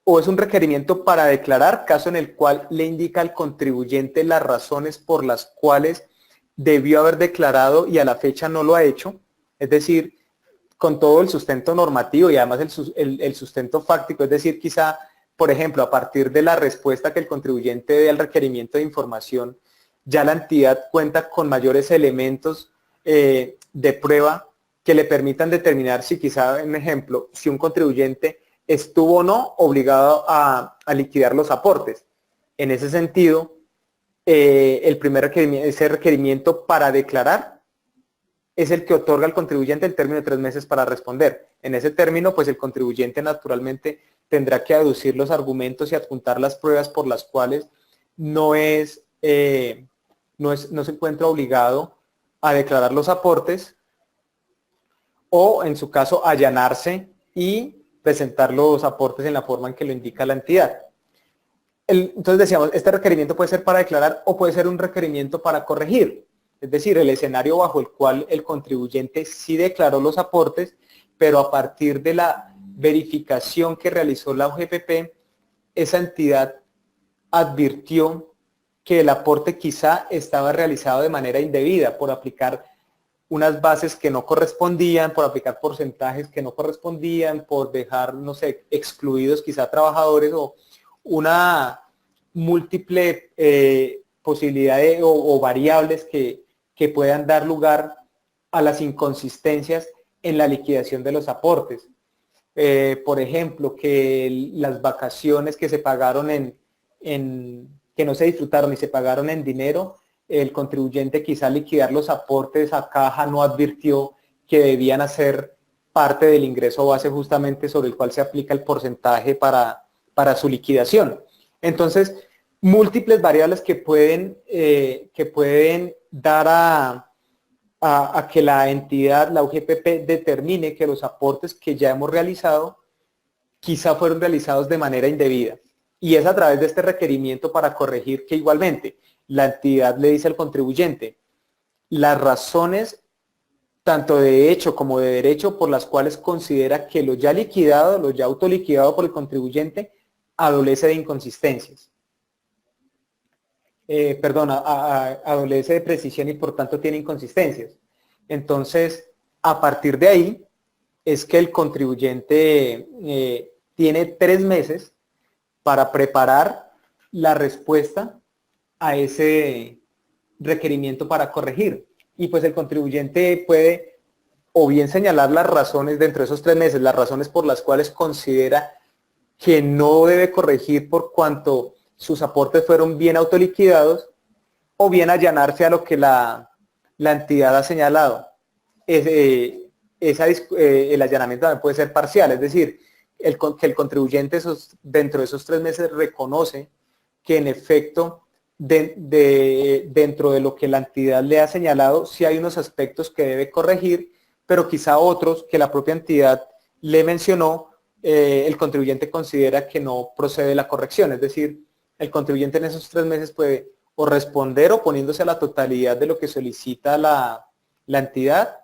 o es un requerimiento para declarar, caso en el cual le indica al contribuyente las razones por las cuales debió haber declarado y a la fecha no lo ha hecho, es decir, con todo el sustento normativo y además el sustento fáctico, es decir, quizá, por ejemplo, a partir de la respuesta que el contribuyente dé al requerimiento de información, ya la entidad cuenta con mayores elementos de prueba que le permitan determinar si quizá, un ejemplo, si un contribuyente estuvo o no obligado a liquidar los aportes. En ese sentido, el primer requerimiento, ese requerimiento para declarar, es el que otorga al contribuyente el término de 3 meses para responder. En ese término, pues el contribuyente naturalmente tendrá que aducir los argumentos y adjuntar las pruebas por las cuales no se encuentra obligado a declarar los aportes, o en su caso allanarse y presentar los aportes en la forma en que lo indica la entidad. Entonces decíamos, este requerimiento puede ser para declarar o puede ser un requerimiento para corregir. Es decir, el escenario bajo el cual el contribuyente sí declaró los aportes, pero a partir de la verificación que realizó la OGPP, esa entidad advirtió que el aporte quizá estaba realizado de manera indebida por aplicar unas bases que no correspondían, por aplicar porcentajes que no correspondían, por dejar, no sé, excluidos quizá trabajadores o una múltiple posibilidad o variables que puedan dar lugar a las inconsistencias en la liquidación de los aportes. Por ejemplo, que las vacaciones que se pagaron que no se disfrutaron y se pagaron en dinero, el contribuyente quizá liquidar los aportes a caja no advirtió que debían hacer parte del ingreso base justamente sobre el cual se aplica el porcentaje para su liquidación. Entonces, múltiples variables que pueden dar a que la entidad, la UGPP, determine que los aportes que ya hemos realizado quizá fueron realizados de manera indebida. Y es a través de este requerimiento para corregir que igualmente la entidad le dice al contribuyente las razones tanto de hecho como de derecho por las cuales considera que lo ya liquidado, lo ya autoliquidado por el contribuyente, adolece de inconsistencias. Adolece de precisión y por tanto tiene inconsistencias. Entonces, a partir de ahí es que el contribuyente tiene 3 meses para preparar la respuesta a ese requerimiento para corregir. Y pues el contribuyente puede o bien señalar las razones dentro de esos 3 meses, las razones por las cuales considera que no debe corregir por cuanto sus aportes fueron bien autoliquidados, o bien allanarse a lo que la entidad ha señalado. El allanamiento también puede ser parcial, es decir, que el contribuyente dentro de esos 3 meses reconoce que en efecto dentro de lo que la entidad le ha señalado sí hay unos aspectos que debe corregir, pero quizá otros que la propia entidad le mencionó, el contribuyente considera que no procede la corrección, es decir, el contribuyente en esos 3 meses puede o responder oponiéndose a la totalidad de lo que solicita la entidad,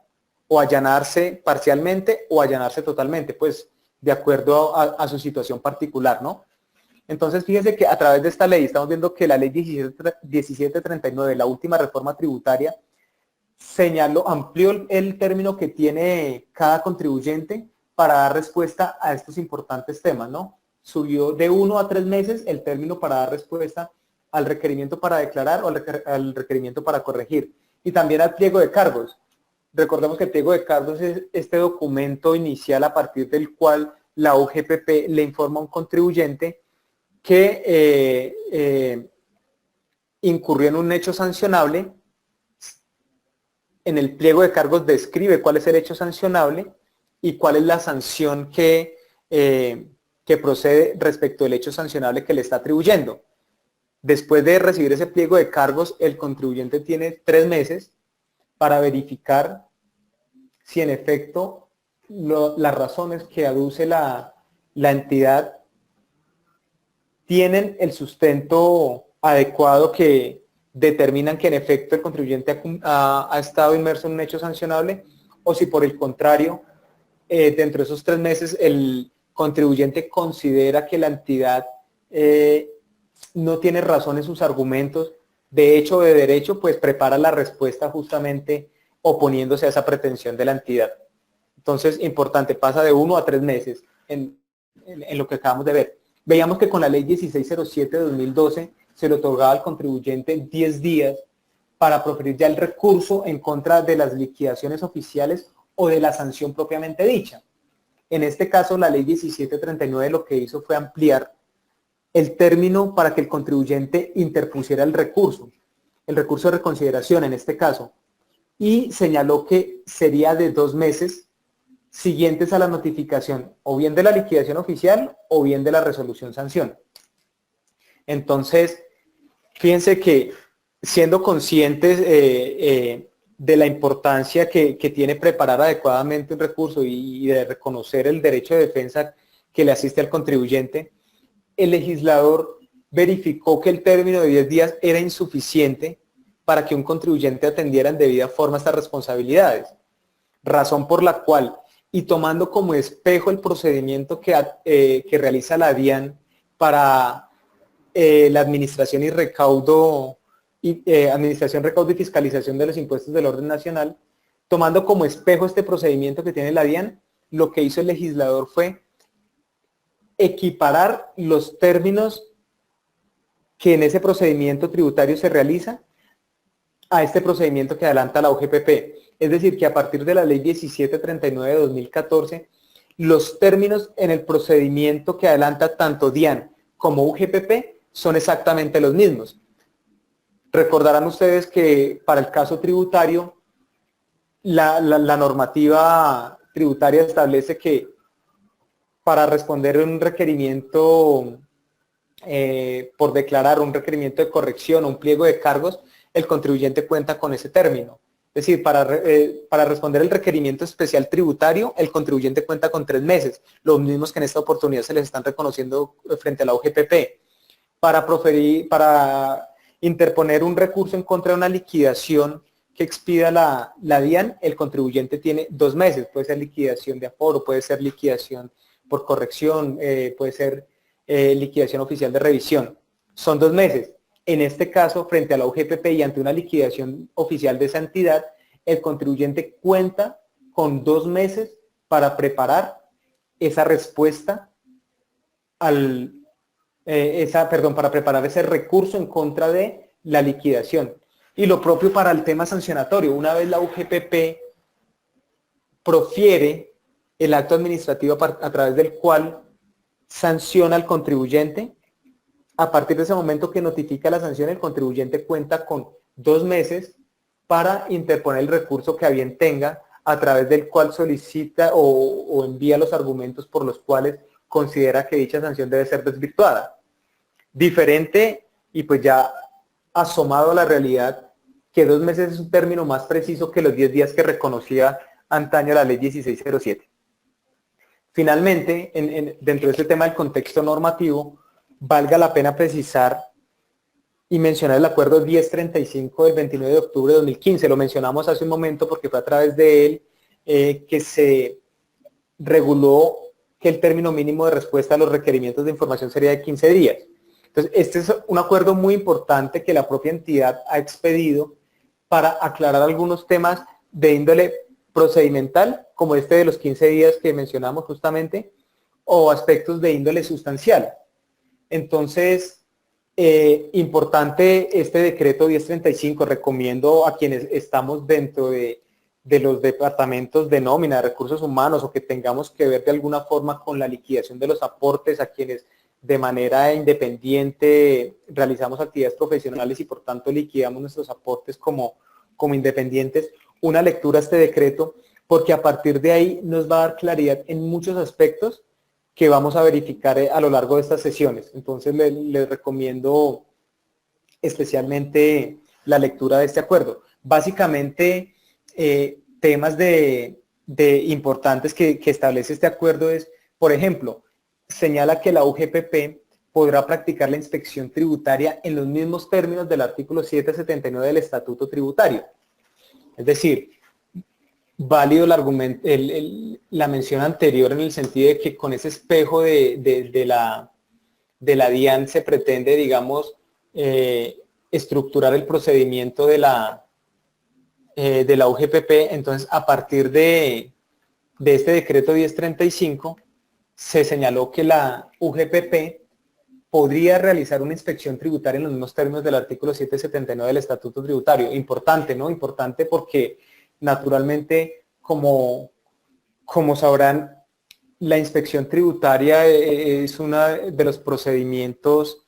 o allanarse parcialmente o allanarse totalmente, pues de acuerdo a su situación particular, ¿no? Entonces, fíjense que a través de esta ley estamos viendo que la ley 1739, la última reforma tributaria, amplió el término que tiene cada contribuyente para dar respuesta a estos importantes temas, ¿no? Subió de 1 a 3 meses el término para dar respuesta al requerimiento para declarar o al requerimiento para corregir. Y también al pliego de cargos. Recordemos que el pliego de cargos es este documento inicial a partir del cual la UGPP le informa a un contribuyente que incurrió en un hecho sancionable. En el pliego de cargos describe cuál es el hecho sancionable y cuál es la sanción que procede respecto del hecho sancionable que le está atribuyendo. Después de recibir ese pliego de cargos, el contribuyente tiene 3 meses para verificar si en efecto las razones que aduce la entidad tienen el sustento adecuado que determinan que en efecto el contribuyente ha estado inmerso en un hecho sancionable, o si por el contrario, dentro de esos 3 meses el contribuyente considera que la entidad no tiene razón en sus argumentos de hecho o de derecho, pues prepara la respuesta justamente oponiéndose a esa pretensión de la entidad. Entonces, importante, pasa de 1 a 3 meses en lo que acabamos de ver. Veíamos que con la ley 1607 de 2012 se le otorgaba al contribuyente 10 días para proferir ya el recurso en contra de las liquidaciones oficiales o de la sanción propiamente dicha. En este caso, la ley 1739 lo que hizo fue ampliar el término para que el contribuyente interpusiera el recurso de reconsideración en este caso, y señaló que sería de 2 meses siguientes a la notificación o bien de la liquidación oficial o bien de la resolución sanción. Entonces, fíjense que siendo conscientes de la importancia que tiene preparar adecuadamente un recurso y de reconocer el derecho de defensa que le asiste al contribuyente, el legislador verificó que el término de 10 días era insuficiente para que un contribuyente atendiera en debida forma estas responsabilidades, razón por la cual, y tomando como espejo el procedimiento que realiza la DIAN para la administración y recaudo, administración, recaudo y fiscalización de los impuestos del orden nacional, tomando como espejo este procedimiento que tiene la DIAN, lo que hizo el legislador fue equiparar los términos que en ese procedimiento tributario se realiza a este procedimiento que adelanta la UGPP. Es decir, que a partir de la ley 1739 de 2014, los términos en el procedimiento que adelanta tanto DIAN como UGPP son exactamente los mismos. Recordarán ustedes que para el caso tributario, la normativa tributaria establece que para responder un requerimiento por declarar un requerimiento de corrección o un pliego de cargos, el contribuyente cuenta con ese término. Es decir, para responder el requerimiento especial tributario, el contribuyente cuenta con 3 meses, los mismos que en esta oportunidad se les están reconociendo frente a la UGPP. Para interponer un recurso en contra de una liquidación que expida la DIAN, el contribuyente tiene 2 meses, puede ser liquidación de aforo, puede ser liquidación por corrección, puede ser liquidación oficial de revisión. Son 2 meses. En este caso, frente a la UGPP y ante una liquidación oficial de esa entidad, el contribuyente cuenta con 2 meses para preparar esa respuesta para preparar ese recurso en contra de la liquidación. Y lo propio para el tema sancionatorio. Una vez la UGPP profiere el acto administrativo a través del cual sanciona al contribuyente, a partir de ese momento que notifica la sanción, el contribuyente cuenta con 2 meses para interponer el recurso que a bien tenga, a través del cual solicita o envía los argumentos por los cuales considera que dicha sanción debe ser desvirtuada. Diferente, y pues ya asomado a la realidad, que 2 meses es un término más preciso que los 10 días que reconocía antaño la ley 1607. Finalmente, dentro de este tema del contexto normativo, valga la pena precisar y mencionar el acuerdo 1035 del 29 de octubre de 2015. Lo mencionamos hace un momento porque fue a través de él que se reguló que el término mínimo de respuesta a los requerimientos de información sería de 15 días. Entonces, este es un acuerdo muy importante que la propia entidad ha expedido para aclarar algunos temas de índole procedimental, como este de los 15 días que mencionamos justamente, o aspectos de índole sustancial. Entonces, importante este decreto 1035, recomiendo a quienes estamos dentro de los departamentos de nómina, de recursos humanos, o que tengamos que ver de alguna forma con la liquidación de los aportes, a quienes de manera independiente realizamos actividades profesionales y por tanto liquidamos nuestros aportes como independientes, una lectura a este decreto, porque a partir de ahí nos va a dar claridad en muchos aspectos que vamos a verificar a lo largo de estas sesiones. Entonces les recomiendo especialmente la lectura de este acuerdo. Básicamente, temas importantes que establece este acuerdo es, por ejemplo, señala que la UGPP podrá practicar la inspección tributaria en los mismos términos del artículo 779 del Estatuto Tributario. Es decir, válido el argumento, la mención anterior en el sentido de que con ese espejo de la DIAN se pretende, digamos, estructurar el procedimiento de la UGPP. Entonces, a partir de este decreto 1035, se señaló que la UGPP podría realizar una inspección tributaria en los mismos términos del artículo 779 del Estatuto Tributario. Importante, ¿no? Importante porque naturalmente, como sabrán, la inspección tributaria es uno de los procedimientos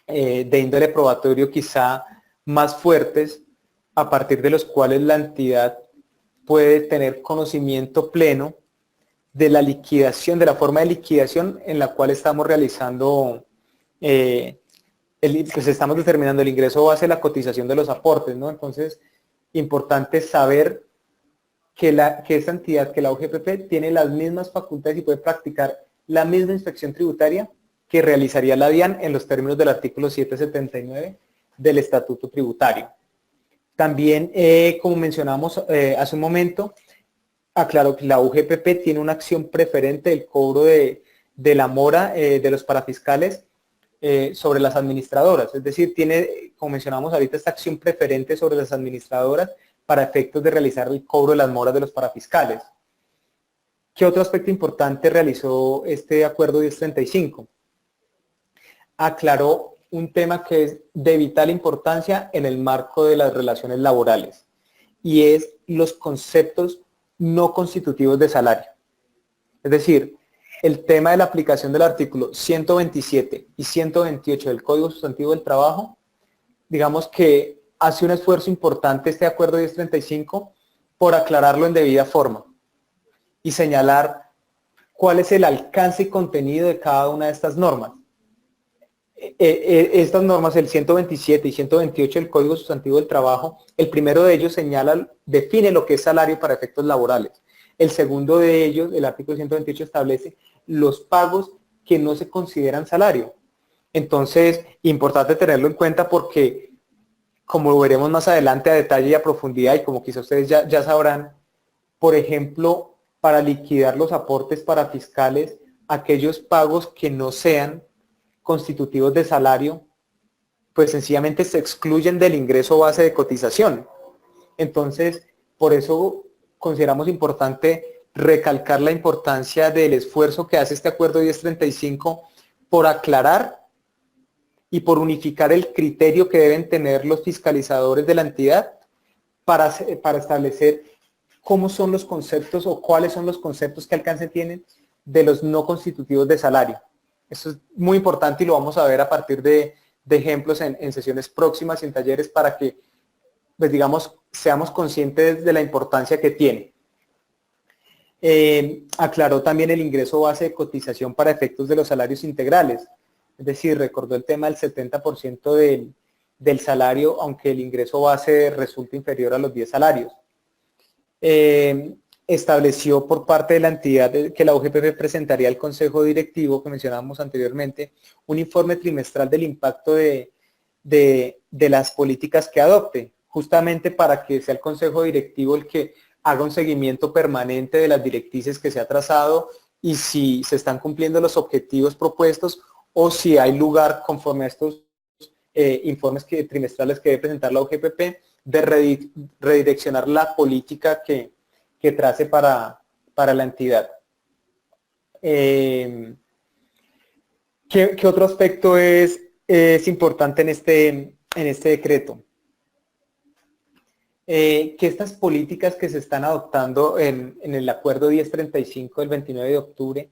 de índole probatorio quizá más fuertes, a partir de los cuales la entidad puede tener conocimiento pleno de la liquidación, de la forma de liquidación en la cual estamos realizando, pues estamos determinando el ingreso base, la cotización de los aportes, ¿no? Entonces, importante saber que esta entidad, que la UGPP, tiene las mismas facultades y puede practicar la misma inspección tributaria que realizaría la DIAN en los términos del artículo 779 del Estatuto Tributario. También, como mencionamos hace un momento, aclaro que la UGPP tiene una acción preferente del cobro de la mora de los parafiscales sobre las administradoras. Es decir, tiene, como mencionamos ahorita, esta acción preferente sobre las administradoras para efectos de realizar el cobro de las moras de los parafiscales. ¿Qué otro aspecto importante realizó este acuerdo 1035? Aclaró un tema que es de vital importancia en el marco de las relaciones laborales, y es los conceptos no constitutivos de salario. Es decir, el tema de la aplicación del artículo 127 y 128 del Código Sustantivo del Trabajo, digamos que hace un esfuerzo importante este acuerdo 1035 por aclararlo en debida forma y señalar cuál es el alcance y contenido de cada una de estas normas. Estas normas, el 127 y 128 del Código Sustantivo del Trabajo, el primero de ellos define lo que es salario para efectos laborales. El segundo de ellos, el artículo 128, establece los pagos que no se consideran salario. Entonces, importante tenerlo en cuenta porque, como lo veremos más adelante a detalle y a profundidad, y como quizá ustedes ya sabrán, por ejemplo, para liquidar los aportes para fiscales, aquellos pagos que no sean constitutivos de salario, pues sencillamente se excluyen del ingreso base de cotización. Entonces, por eso consideramos importante recalcar la importancia del esfuerzo que hace este acuerdo 1035 por aclarar y por unificar el criterio que deben tener los fiscalizadores de la entidad para establecer cómo son los conceptos o cuáles son los conceptos que alcance tienen de los no constitutivos de salario. Eso es muy importante y lo vamos a ver a partir de ejemplos en sesiones próximas y en talleres para que, pues digamos, seamos conscientes de la importancia que tiene. Aclaró también el ingreso base de cotización para efectos de los salarios integrales. Es decir, recordó el tema del 70% del salario, aunque el ingreso base resulta inferior a los 10 salarios. Estableció por parte de la entidad que la UGPP presentaría al Consejo Directivo, que mencionábamos anteriormente, un informe trimestral del impacto de las políticas que adopte, justamente para que sea el Consejo Directivo el que haga un seguimiento permanente de las directrices que se ha trazado y si se están cumpliendo los objetivos propuestos o si hay lugar, conforme a estos informes trimestrales que debe presentar la UGPP, de redireccionar la política que trace para la entidad. ¿Qué otro aspecto es importante en este decreto? Que estas políticas que se están adoptando en el acuerdo 1035 del 29 de octubre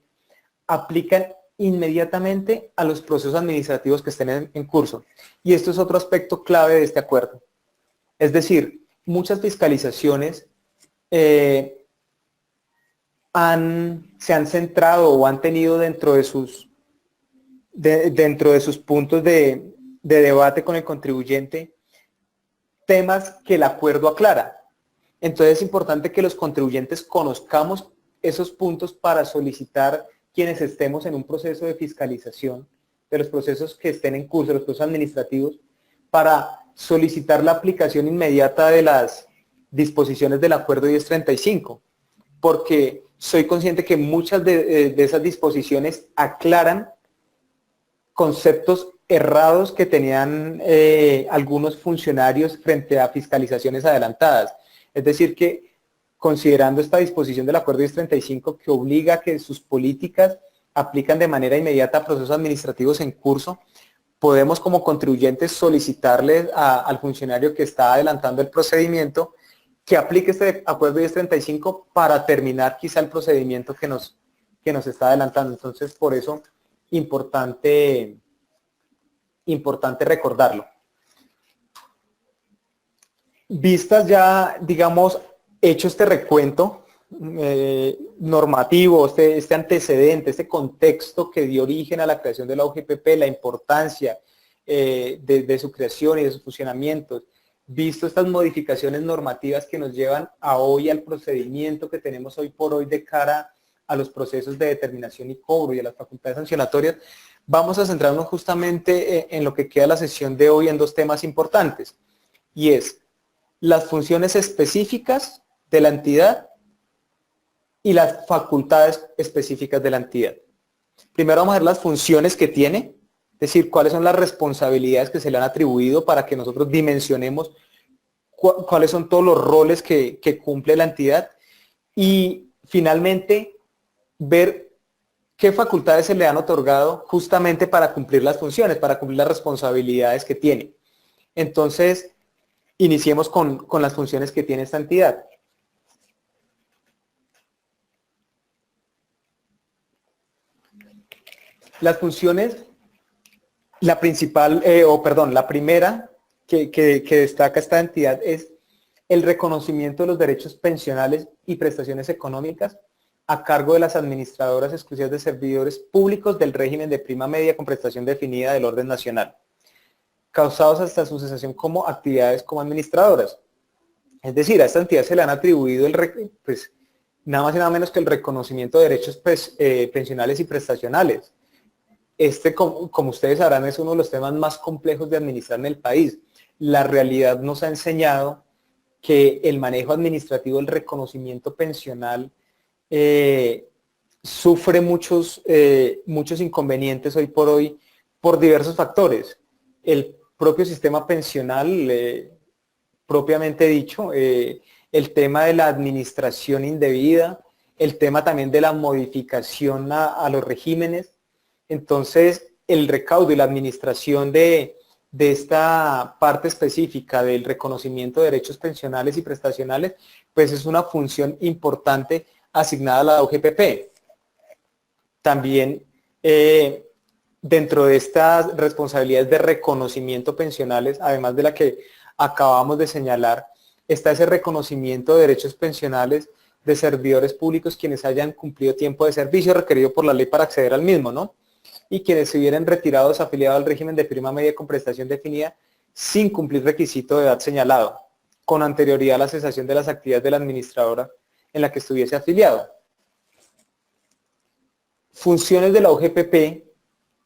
aplican inmediatamente a los procesos administrativos que estén en curso. Y esto es otro aspecto clave de este acuerdo. Es decir, muchas fiscalizaciones se han centrado o han tenido dentro de sus puntos de debate con el contribuyente temas que el acuerdo aclara. Entonces es importante que los contribuyentes conozcamos esos puntos para solicitar, quienes estemos en un proceso de fiscalización, de los procesos que estén en curso, los procesos administrativos, para solicitar la aplicación inmediata de las disposiciones del acuerdo 1035, porque soy consciente que muchas de esas disposiciones aclaran conceptos errados que tenían algunos funcionarios frente a fiscalizaciones adelantadas. Es decir, que considerando esta disposición del acuerdo 1035 que obliga a que sus políticas aplican de manera inmediata a procesos administrativos en curso, podemos como contribuyentes solicitarle al funcionario que está adelantando el procedimiento que aplique este acuerdo 1035 para terminar quizá el procedimiento que nos está adelantando. Entonces, por eso, importante recordarlo. Vistas ya, digamos, hecho este recuento normativo, este antecedente, este contexto que dio origen a la creación de la UGPP, la importancia de su creación y de su funcionamiento, visto estas modificaciones normativas que nos llevan a hoy al procedimiento que tenemos hoy por hoy de cara a los procesos de determinación y cobro y a las facultades sancionatorias, vamos a centrarnos justamente en lo que queda la sesión de hoy en dos temas importantes, y es las funciones específicas de la entidad y las facultades específicas de la entidad. Primero vamos a ver las funciones que tiene, es decir, cuáles son las responsabilidades que se le han atribuido para que nosotros dimensionemos cuáles son todos los roles que cumple la entidad, y finalmente ver ¿qué facultades se le han otorgado justamente para cumplir las funciones, para cumplir las responsabilidades que tiene? Entonces, iniciemos con las funciones que tiene esta entidad. Las funciones, la principal, la primera que destaca esta entidad es el reconocimiento de los derechos pensionales y prestaciones económicas a cargo de las administradoras exclusivas de servidores públicos del régimen de prima media con prestación definida del orden nacional, causados hasta su cesación como actividades como administradoras. Es decir, a esta entidad se le han atribuido nada más y nada menos que el reconocimiento de derechos pensionales y prestacionales. Como ustedes sabrán, es uno de los temas más complejos de administrar en el país. La realidad nos ha enseñado que el manejo administrativo del reconocimiento pensional sufre muchos inconvenientes hoy por hoy por diversos factores. El propio sistema pensional, propiamente dicho, el tema de la administración indebida, el tema también de la modificación a los regímenes. Entonces, el recaudo y la administración de esta parte específica del reconocimiento de derechos pensionales y prestacionales, pues es una función importante asignada a la UGPP. También dentro de estas responsabilidades de reconocimiento pensionales, además de la que acabamos de señalar, está ese reconocimiento de derechos pensionales de servidores públicos quienes hayan cumplido tiempo de servicio requerido por la ley para acceder al mismo, ¿no? Y quienes se hubieran retirado desafiliados al régimen de prima media con prestación definida sin cumplir requisito de edad señalado, con anterioridad a la cesación de las actividades de la administradora en la que estuviese afiliado. Funciones de la UGPP,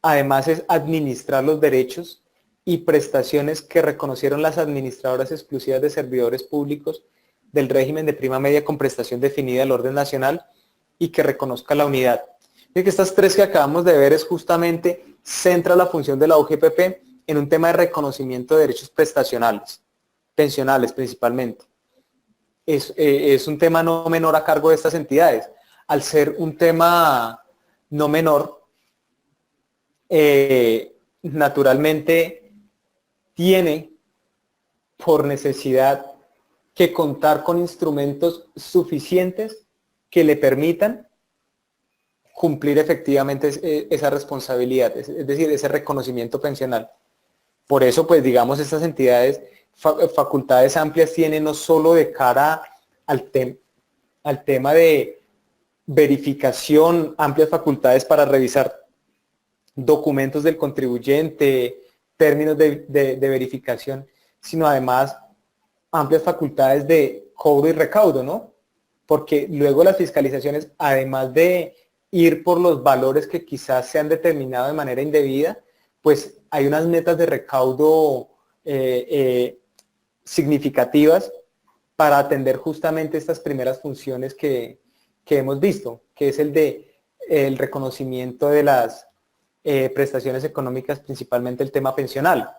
además, es administrar los derechos y prestaciones que reconocieron las administradoras exclusivas de servidores públicos del régimen de prima media con prestación definida del orden nacional y que reconozca la unidad. Que estas tres que acabamos de ver es justamente, centra la función de la UGPP en un tema de reconocimiento de derechos prestacionales, pensionales principalmente. Es un tema no menor a cargo de estas entidades. Al ser un tema no menor, naturalmente tiene por necesidad que contar con instrumentos suficientes que le permitan cumplir efectivamente esa responsabilidad, es decir, ese reconocimiento pensional. Por eso, pues digamos, estas entidades facultades amplias tienen no solo de cara al tema de verificación, amplias facultades para revisar documentos del contribuyente, términos de verificación, sino además amplias facultades de cobro y recaudo, ¿no? Porque luego las fiscalizaciones, además de ir por los valores que quizás se han determinado de manera indebida, pues hay unas metas de recaudo significativas para atender justamente estas primeras funciones que hemos visto, que es el reconocimiento de las prestaciones económicas, principalmente el tema pensional.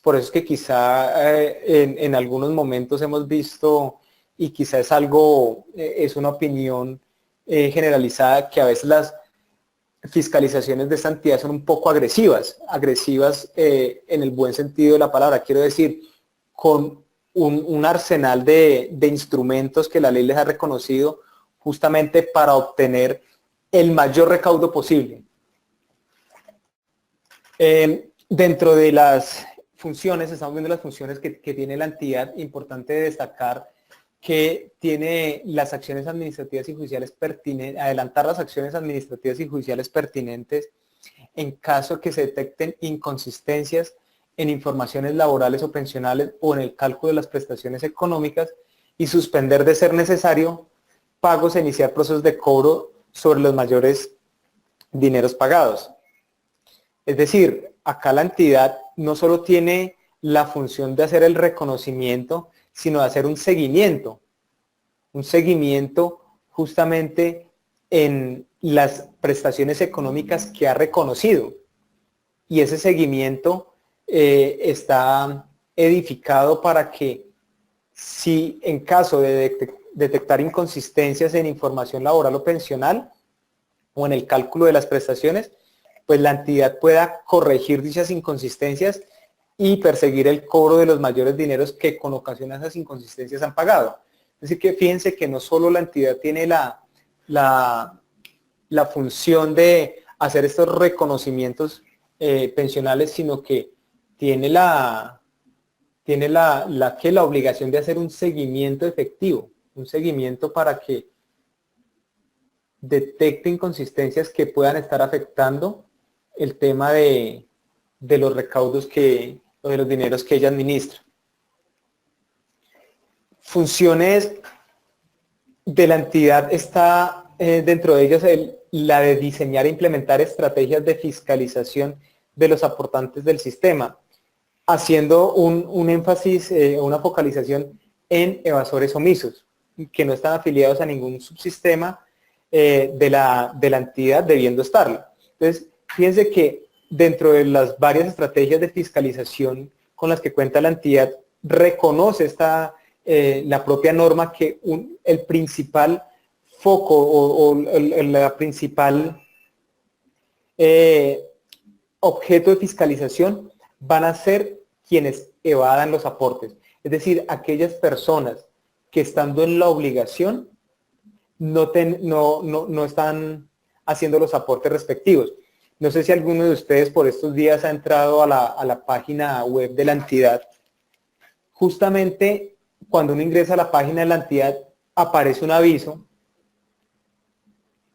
Por eso es que quizá en algunos momentos hemos visto, y quizá es una opinión generalizada, que a veces las fiscalizaciones de esta entidad son un poco agresivas en el buen sentido de la palabra, quiero decir, con un arsenal de instrumentos que la ley les ha reconocido justamente para obtener el mayor recaudo posible. Dentro de las funciones, estamos viendo las funciones que tiene la entidad. Importante destacar que tiene las acciones administrativas y judiciales pertinentes, adelantar las acciones administrativas y judiciales pertinentes en caso que se detecten inconsistencias en informaciones laborales o pensionales o en el cálculo de las prestaciones económicas, y suspender, de ser necesario, pagos e iniciar procesos de cobro sobre los mayores dineros pagados. Es decir, acá la entidad no solo tiene la función de hacer el reconocimiento, sino de hacer un seguimiento justamente en las prestaciones económicas que ha reconocido. Y ese seguimiento está edificado para que, si en caso de detectar inconsistencias en información laboral o pensional, o en el cálculo de las prestaciones, pues la entidad pueda corregir dichas inconsistencias y perseguir el cobro de los mayores dineros que con ocasión a esas inconsistencias han pagado. Es decir, que fíjense que no solo la entidad tiene la función de hacer estos reconocimientos pensionales, sino que tiene la obligación de hacer un seguimiento efectivo, un seguimiento para que detecte inconsistencias que puedan estar afectando el tema de los recaudos o de los dineros que ella administra. Funciones de la entidad está dentro de ellas la de diseñar e implementar estrategias de fiscalización de los aportantes del sistema, haciendo un énfasis, una focalización en evasores omisos, que no están afiliados a ningún subsistema de la entidad, debiendo estarlo. Entonces, fíjense que dentro de las varias estrategias de fiscalización con las que cuenta la entidad, reconoce la propia norma que el principal foco o la principal objeto de fiscalización van a ser quienes evadan los aportes. Es decir, aquellas personas que estando en la obligación no están haciendo los aportes respectivos. No sé si alguno de ustedes por estos días ha entrado a la página web de la entidad. Justamente cuando uno ingresa a la página de la entidad aparece un aviso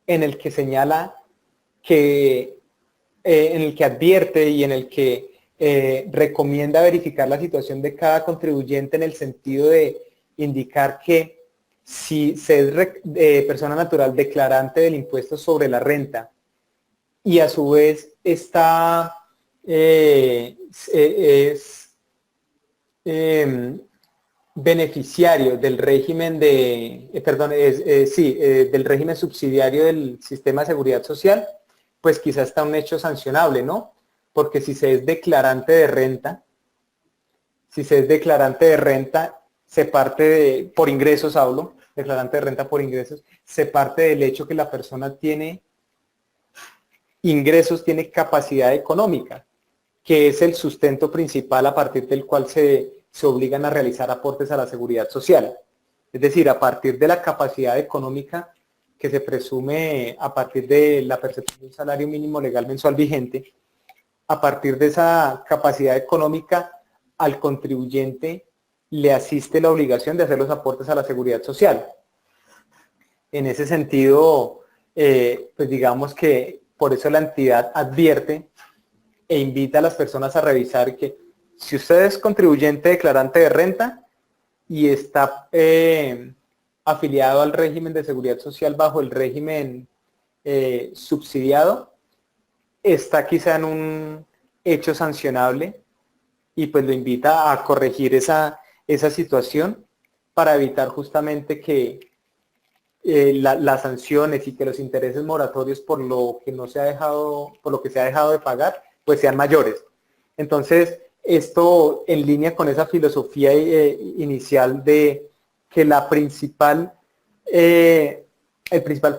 en el que señala que, en el que advierte y en el que recomienda verificar la situación de cada contribuyente en el sentido de indicar que si se es persona natural declarante del impuesto sobre la renta y a su vez está beneficiario del régimen del régimen subsidiario del sistema de seguridad social, pues quizás está un hecho sancionable, ¿no? Porque si se es declarante de renta, se parte por ingresos hablo, declarante de renta por ingresos, se parte del hecho que la persona tiene ingresos, tiene capacidad económica, que es el sustento principal a partir del cual se obligan a realizar aportes a la seguridad social. Es decir, a partir de la capacidad económica que se presume a partir de la percepción de un salario mínimo legal mensual vigente, a partir de esa capacidad económica al contribuyente le asiste la obligación de hacer los aportes a la seguridad social. En ese sentido, pues digamos que por eso la entidad advierte e invita a las personas a revisar que si usted es contribuyente declarante de renta y está afiliado al régimen de seguridad social bajo el régimen subsidiado, está quizá en un hecho sancionable y pues lo invita a corregir esa situación para evitar justamente que las sanciones y que los intereses moratorios por lo que se ha dejado de pagar pues sean mayores. Entonces, esto en línea con esa filosofía inicial de que el principal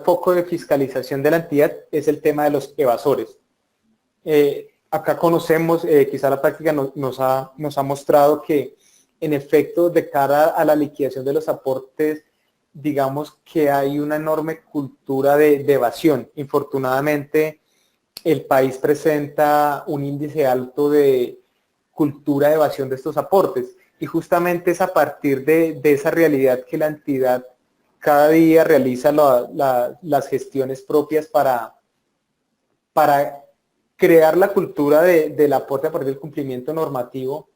foco de fiscalización de la entidad es el tema de los evasores. Acá conocemos, quizá la práctica nos ha mostrado que en efecto de cara a la liquidación de los aportes, digamos que hay una enorme cultura de evasión. Infortunadamente, el país presenta un índice alto de cultura de evasión de estos aportes y justamente es a partir de esa realidad que la entidad cada día realiza las gestiones propias para crear la cultura del aporte a partir del cumplimiento normativo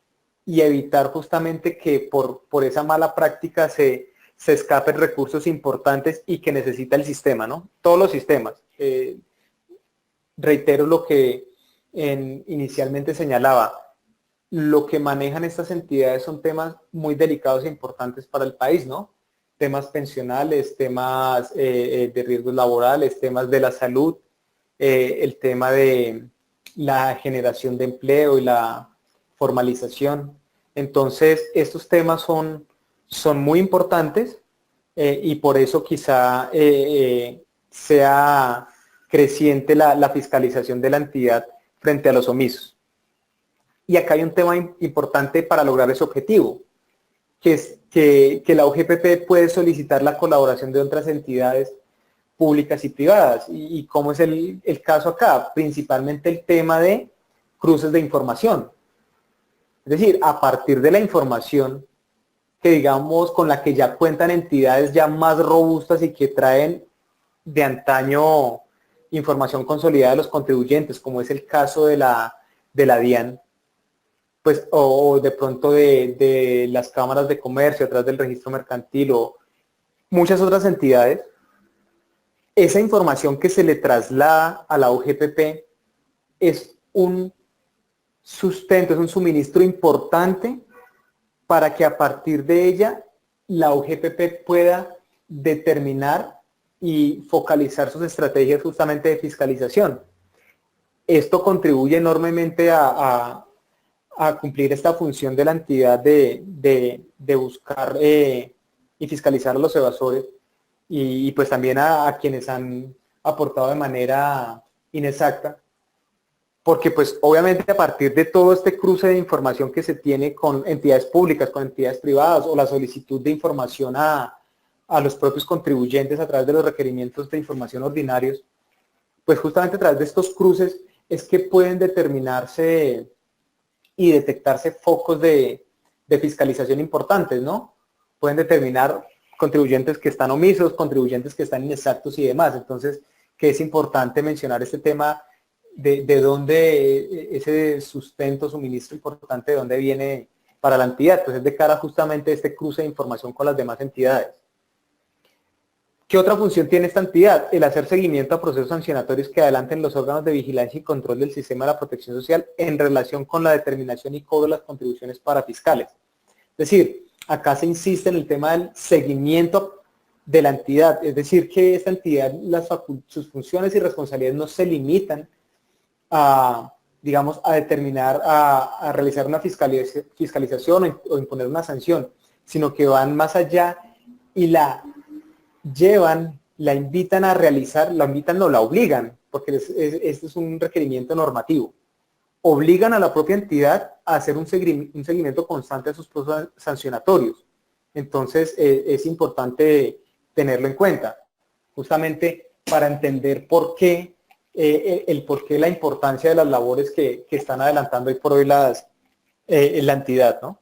y evitar justamente que por esa mala práctica se escapen recursos importantes y que necesita el sistema, ¿no? Todos los sistemas. Reitero lo que inicialmente señalaba. Lo que manejan estas entidades son temas muy delicados e importantes para el país, ¿no? Temas pensionales, temas de riesgos laborales, temas de la salud, el tema de la generación de empleo y la formalización. Entonces, estos temas son muy importantes y por eso quizá sea creciente la fiscalización de la entidad frente a los omisos. Y acá hay un tema importante para lograr ese objetivo, que es que la UGPP puede solicitar la colaboración de otras entidades públicas y privadas. ¿Y cómo es el caso acá? Principalmente el tema de cruces de información. Es decir, a partir de la información que digamos con la que ya cuentan entidades ya más robustas y que traen de antaño información consolidada de los contribuyentes, como es el caso de la DIAN, pues, o de pronto de las cámaras de comercio, atrás del registro mercantil o muchas otras entidades, esa información que se le traslada a la UGPP es un sustento, es un suministro importante para que a partir de ella la UGPP pueda determinar y focalizar sus estrategias justamente de fiscalización. Esto contribuye enormemente a cumplir esta función de la entidad de buscar y fiscalizar a los evasores y pues también a quienes han aportado de manera inexacta, porque pues obviamente a partir de todo este cruce de información que se tiene con entidades públicas, con entidades privadas o la solicitud de información a los propios contribuyentes a través de los requerimientos de información ordinarios, pues justamente a través de estos cruces es que pueden determinarse y detectarse focos de fiscalización importantes, ¿no? Pueden determinar contribuyentes que están omisos, contribuyentes que están inexactos y demás. Entonces, que es importante mencionar este tema de dónde ese sustento, suministro importante, de dónde viene para la entidad. Pues es de cara justamente a este cruce de información con las demás entidades. ¿Qué otra función tiene esta entidad? El hacer seguimiento a procesos sancionatorios que adelanten los órganos de vigilancia y control del sistema de la protección social en relación con la determinación y cobro de las contribuciones parafiscales. Es decir, acá se insiste en el tema del seguimiento de la entidad, es decir, que esta entidad, sus funciones y responsabilidades no se limitan a, digamos, a determinar, a realizar una fiscalización o imponer una sanción, sino que van más allá y la llevan, la invitan a realizar, la invitan, no, la obligan, porque este es un requerimiento normativo. Obligan a la propia entidad a hacer un seguimiento constante de sus procesos sancionatorios. Entonces, es importante tenerlo en cuenta, justamente para entender por qué, el por qué la importancia de las labores que están adelantando hoy por hoy la entidad, ¿no?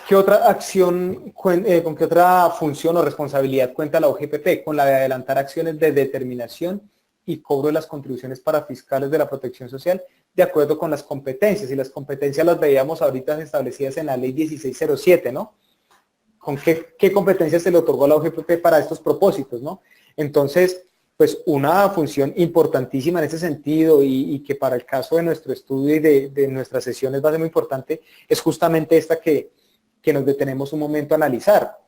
¿Qué otra acción, con qué otra función o responsabilidad cuenta la UGPP? Con la de adelantar acciones de determinación y cobro de las contribuciones parafiscales de la protección social de acuerdo con las competencias. Y las competencias las veíamos ahorita establecidas en la ley 1607, ¿no? ¿Con qué competencias se le otorgó a la UGPP para estos propósitos, ¿no? Entonces, pues una función importantísima en ese sentido y que para el caso de nuestro estudio y de nuestras sesiones va a ser muy importante, es justamente esta que nos detenemos un momento a analizar,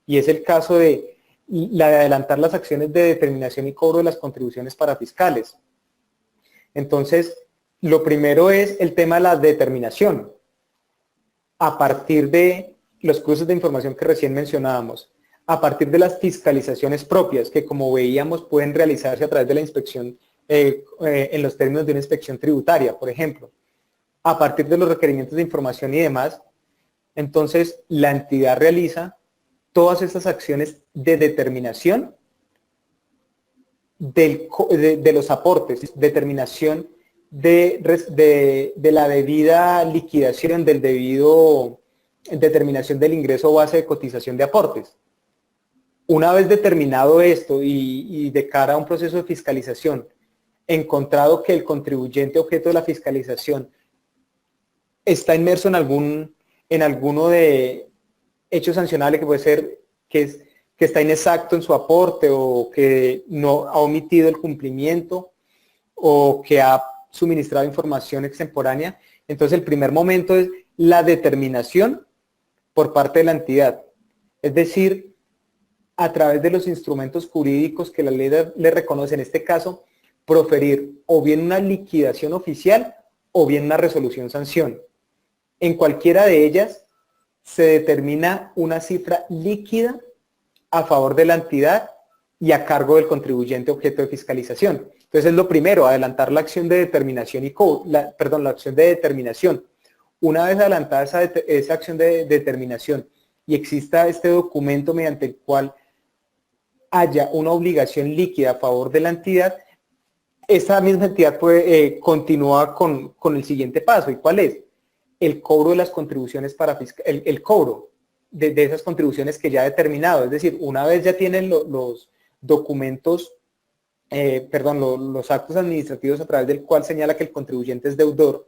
y es el caso de la de adelantar las acciones de determinación y cobro de las contribuciones parafiscales. Entonces, lo primero es el tema de la determinación, a partir de los cruces de información que recién mencionábamos, a partir de las fiscalizaciones propias, que como veíamos pueden realizarse a través de la inspección, en los términos de una inspección tributaria, por ejemplo, a partir de los requerimientos de información y demás. Entonces, la entidad realiza todas estas acciones de determinación de los aportes, determinación de la debida liquidación, del debido determinación del ingreso base de cotización de aportes. Una vez determinado esto y de cara a un proceso de fiscalización, encontrado que el contribuyente objeto de la fiscalización está inmerso en alguno de hechos sancionables, que puede ser que está inexacto en su aporte o que no ha omitido el cumplimiento o que ha suministrado información extemporánea, entonces el primer momento es la determinación por parte de la entidad. Es decir, a través de los instrumentos jurídicos que la ley le reconoce, en este caso, proferir o bien una liquidación oficial o bien una resolución sanción. En cualquiera de ellas se determina una cifra líquida a favor de la entidad y a cargo del contribuyente objeto de fiscalización. Entonces es lo primero, adelantar la acción de determinación y cobro, la acción de determinación. Una vez adelantada esa acción de determinación y exista este documento mediante el cual haya una obligación líquida a favor de la entidad, esa misma entidad puede continuar con el siguiente paso. ¿Y cuál es? El cobro de las contribuciones para el cobro de esas contribuciones que ya ha determinado. Es decir, una vez ya tienen los documentos, los actos administrativos a través del cual señala que el contribuyente es deudor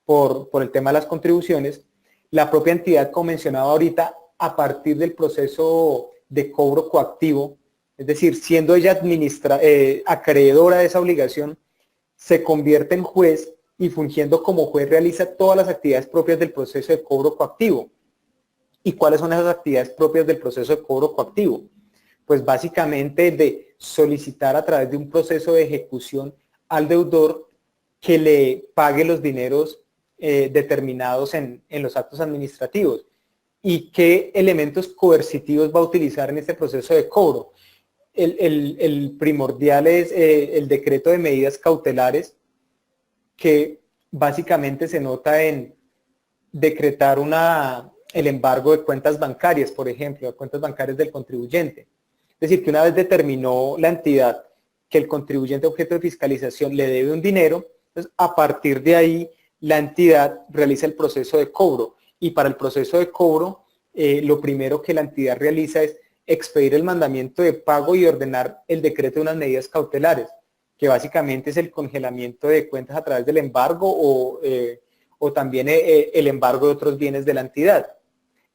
por el tema de las contribuciones, la propia entidad, como mencionaba ahorita, a partir del proceso de cobro coactivo, es decir, siendo ella acreedora de esa obligación, se convierte en juez y fungiendo como juez realiza todas las actividades propias del proceso de cobro coactivo. ¿Y cuáles son esas actividades propias del proceso de cobro coactivo? Pues básicamente de solicitar a través de un proceso de ejecución al deudor que le pague los dineros determinados en los actos administrativos. ¿Y qué elementos coercitivos va a utilizar en este proceso de cobro? El primordial es el decreto de medidas cautelares, que básicamente se nota en decretar el embargo de cuentas bancarias, por ejemplo, de cuentas bancarias del contribuyente. Es decir, que una vez determinó la entidad que el contribuyente objeto de fiscalización le debe un dinero, entonces a partir de ahí la entidad realiza el proceso de cobro. Y para el proceso de cobro, lo primero que la entidad realiza es expedir el mandamiento de pago y ordenar el decreto de unas medidas cautelares, que básicamente es el congelamiento de cuentas a través del embargo o también el embargo de otros bienes de la entidad,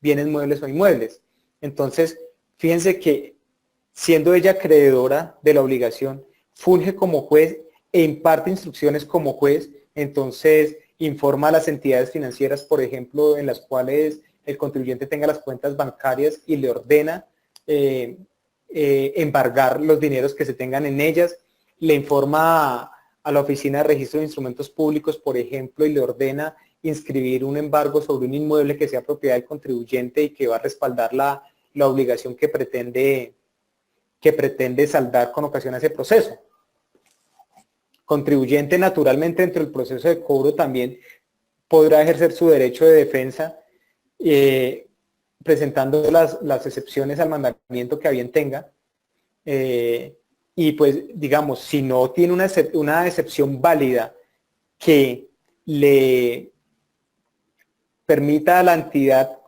bienes muebles o inmuebles. Entonces, fíjense que siendo ella acreedora de la obligación, funge como juez e imparte instrucciones como juez, entonces informa a las entidades financieras, por ejemplo, en las cuales el contribuyente tenga las cuentas bancarias y le ordena embargar los dineros que se tengan en ellas, le informa a la Oficina de Registro de Instrumentos Públicos, por ejemplo, y le ordena inscribir un embargo sobre un inmueble que sea propiedad del contribuyente y que va a respaldar la obligación que pretende saldar con ocasión a ese proceso. Contribuyente, naturalmente, dentro del proceso de cobro también podrá ejercer su derecho de defensa presentando las excepciones al mandamiento que a bien tenga. Y pues, digamos, si no tiene una excepción válida que le permita a la entidad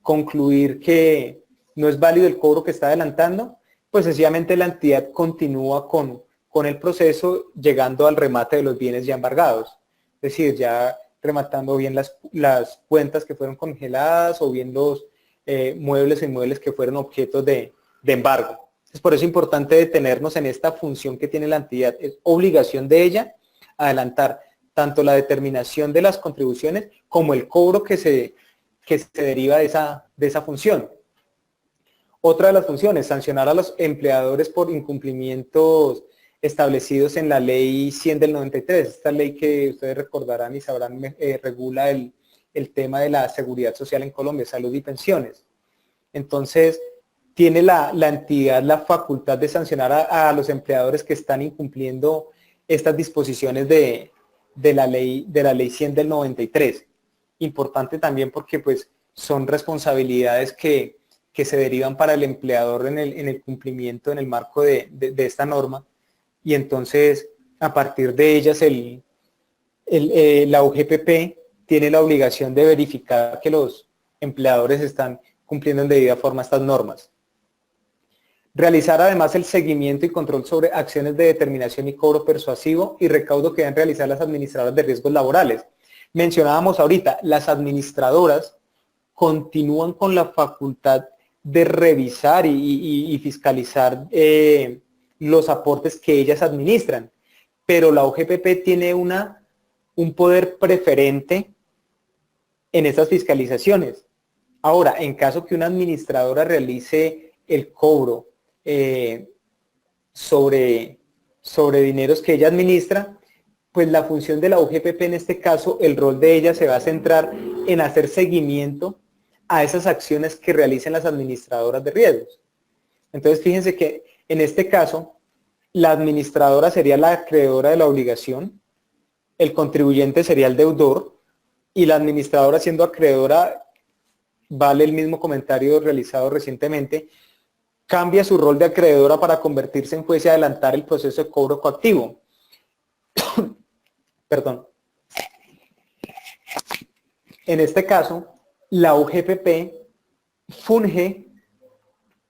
concluir que no es válido el cobro que está adelantando, pues sencillamente la entidad continúa con el proceso, llegando al remate de los bienes ya embargados. Es decir, ya rematando bien las cuentas que fueron congeladas o bien los muebles e inmuebles que fueron objetos de embargo. Es por eso importante detenernos en esta función que tiene la entidad. Es obligación de ella adelantar tanto la determinación de las contribuciones como el cobro que se deriva de esa función. Otra de las funciones, sancionar a los empleadores por incumplimientos establecidos en la ley 100 del 93. Esta ley que ustedes recordarán y sabrán regula el tema de la seguridad social en Colombia, salud y pensiones. Entonces, tiene la entidad la facultad de sancionar a los empleadores que están incumpliendo estas disposiciones de la ley 100 del 93. Importante también porque pues son responsabilidades que se derivan para el empleador en el cumplimiento en el marco de esta norma, y entonces a partir de ellas la UGPP tiene la obligación de verificar que los empleadores están cumpliendo en debida forma estas normas. Realizar además el seguimiento y control sobre acciones de determinación y cobro persuasivo y recaudo que deben realizar las administradoras de riesgos laborales. Mencionábamos ahorita, las administradoras continúan con la facultad de revisar y fiscalizar los aportes que ellas administran, pero la UGPP tiene un poder preferente en estas fiscalizaciones. Ahora, en caso que una administradora realice el cobro sobre dineros que ella administra, pues la función de la UGPP en este caso, el rol de ella se va a centrar en hacer seguimiento a esas acciones que realicen las administradoras de riesgos. Entonces fíjense que en este caso, la administradora sería la acreedora de la obligación, el contribuyente sería el deudor, y la administradora, siendo acreedora, vale el mismo comentario realizado recientemente, cambia su rol de acreedora para convertirse en juez y adelantar el proceso de cobro coactivo. Perdón. En este caso, la UGPP funge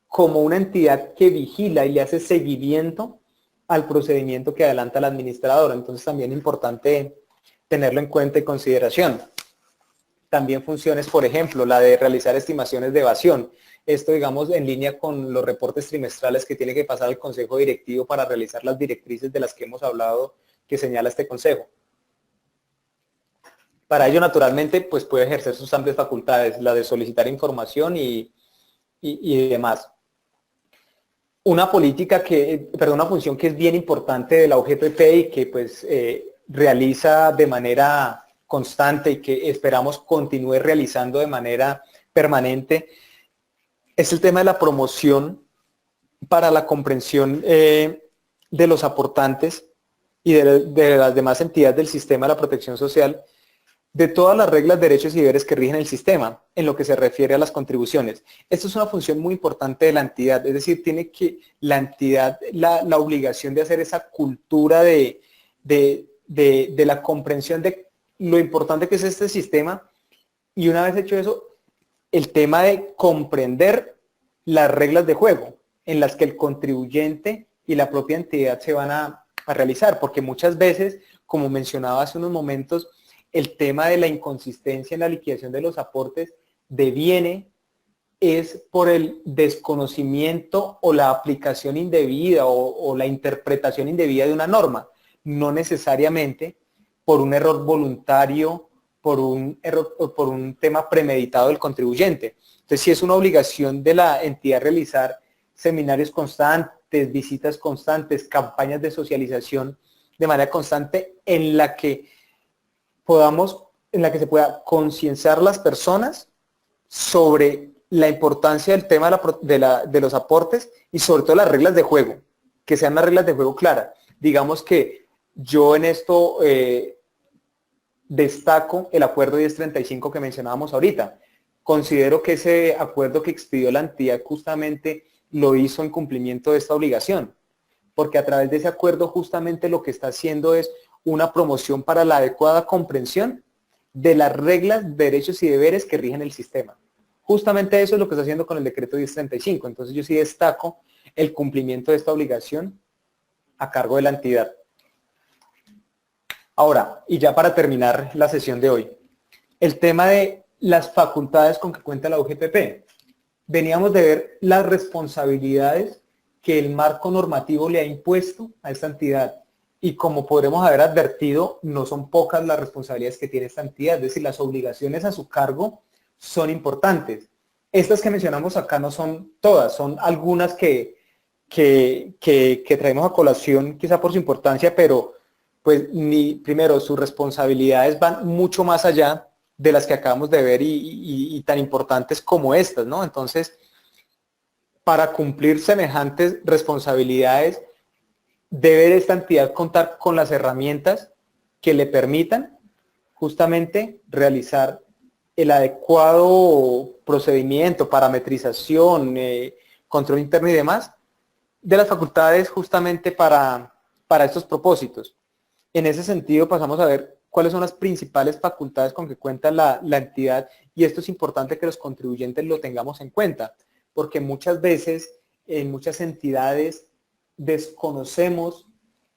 como una entidad que vigila y le hace seguimiento al procedimiento que adelanta la administradora. Entonces también es importante tenerlo en cuenta y consideración. También funciones, por ejemplo, la de realizar estimaciones de evasión. Esto, digamos, en línea con los reportes trimestrales que tiene que pasar el Consejo Directivo para realizar las directrices de las que hemos hablado, que señala este Consejo. Para ello, naturalmente, pues puede ejercer sus amplias facultades, la de solicitar información y demás. Una función que es bien importante de la UGPP y que pues realiza de manera constante y que esperamos continúe realizando de manera permanente, es el tema de la promoción para la comprensión de los aportantes y de las demás entidades del sistema de la protección social, de todas las reglas, derechos y deberes que rigen el sistema en lo que se refiere a las contribuciones. Esto es una función muy importante de la entidad, es decir, tiene que la entidad la obligación de hacer esa cultura de la comprensión de lo importante que es este sistema, y una vez hecho eso, el tema de comprender las reglas de juego en las que el contribuyente y la propia entidad se van a realizar, porque muchas veces, como mencionaba hace unos momentos, el tema de la inconsistencia en la liquidación de los aportes deviene es por el desconocimiento o la aplicación indebida o la interpretación indebida de una norma, no necesariamente por un error voluntario, por un tema premeditado del contribuyente. Entonces, sí es una obligación de la entidad realizar seminarios constantes, visitas constantes, campañas de socialización de manera constante en la que se pueda concienciar las personas sobre la importancia del tema de los aportes y sobre todo las reglas de juego, que sean las reglas de juego claras. Digamos que yo en esto destaco el acuerdo 1035 que mencionábamos ahorita. Considero que ese acuerdo que expidió la entidad justamente lo hizo en cumplimiento de esta obligación, porque a través de ese acuerdo justamente lo que está haciendo es una promoción para la adecuada comprensión de las reglas, derechos y deberes que rigen el sistema. Justamente eso es lo que está haciendo con el decreto 1035. Entonces yo sí destaco el cumplimiento de esta obligación a cargo de la entidad. Ahora, y ya para terminar la sesión de hoy, el tema de las facultades con que cuenta la UGPP. Veníamos de ver las responsabilidades que el marco normativo le ha impuesto a esta entidad. Y como podremos haber advertido, no son pocas las responsabilidades que tiene esta entidad, es decir, las obligaciones a su cargo son importantes. Estas que mencionamos acá no son todas, son algunas que traemos a colación quizá por su importancia, pero pues primero sus responsabilidades van mucho más allá de las que acabamos de ver y tan importantes como estas, ¿no? Entonces, para cumplir semejantes responsabilidades, debe esta entidad contar con las herramientas que le permitan justamente realizar el adecuado procedimiento, parametrización, control interno y demás, de las facultades justamente para estos propósitos. En ese sentido pasamos a ver cuáles son las principales facultades con que cuenta la entidad, y esto es importante que los contribuyentes lo tengamos en cuenta, porque muchas veces en muchas entidades desconocemos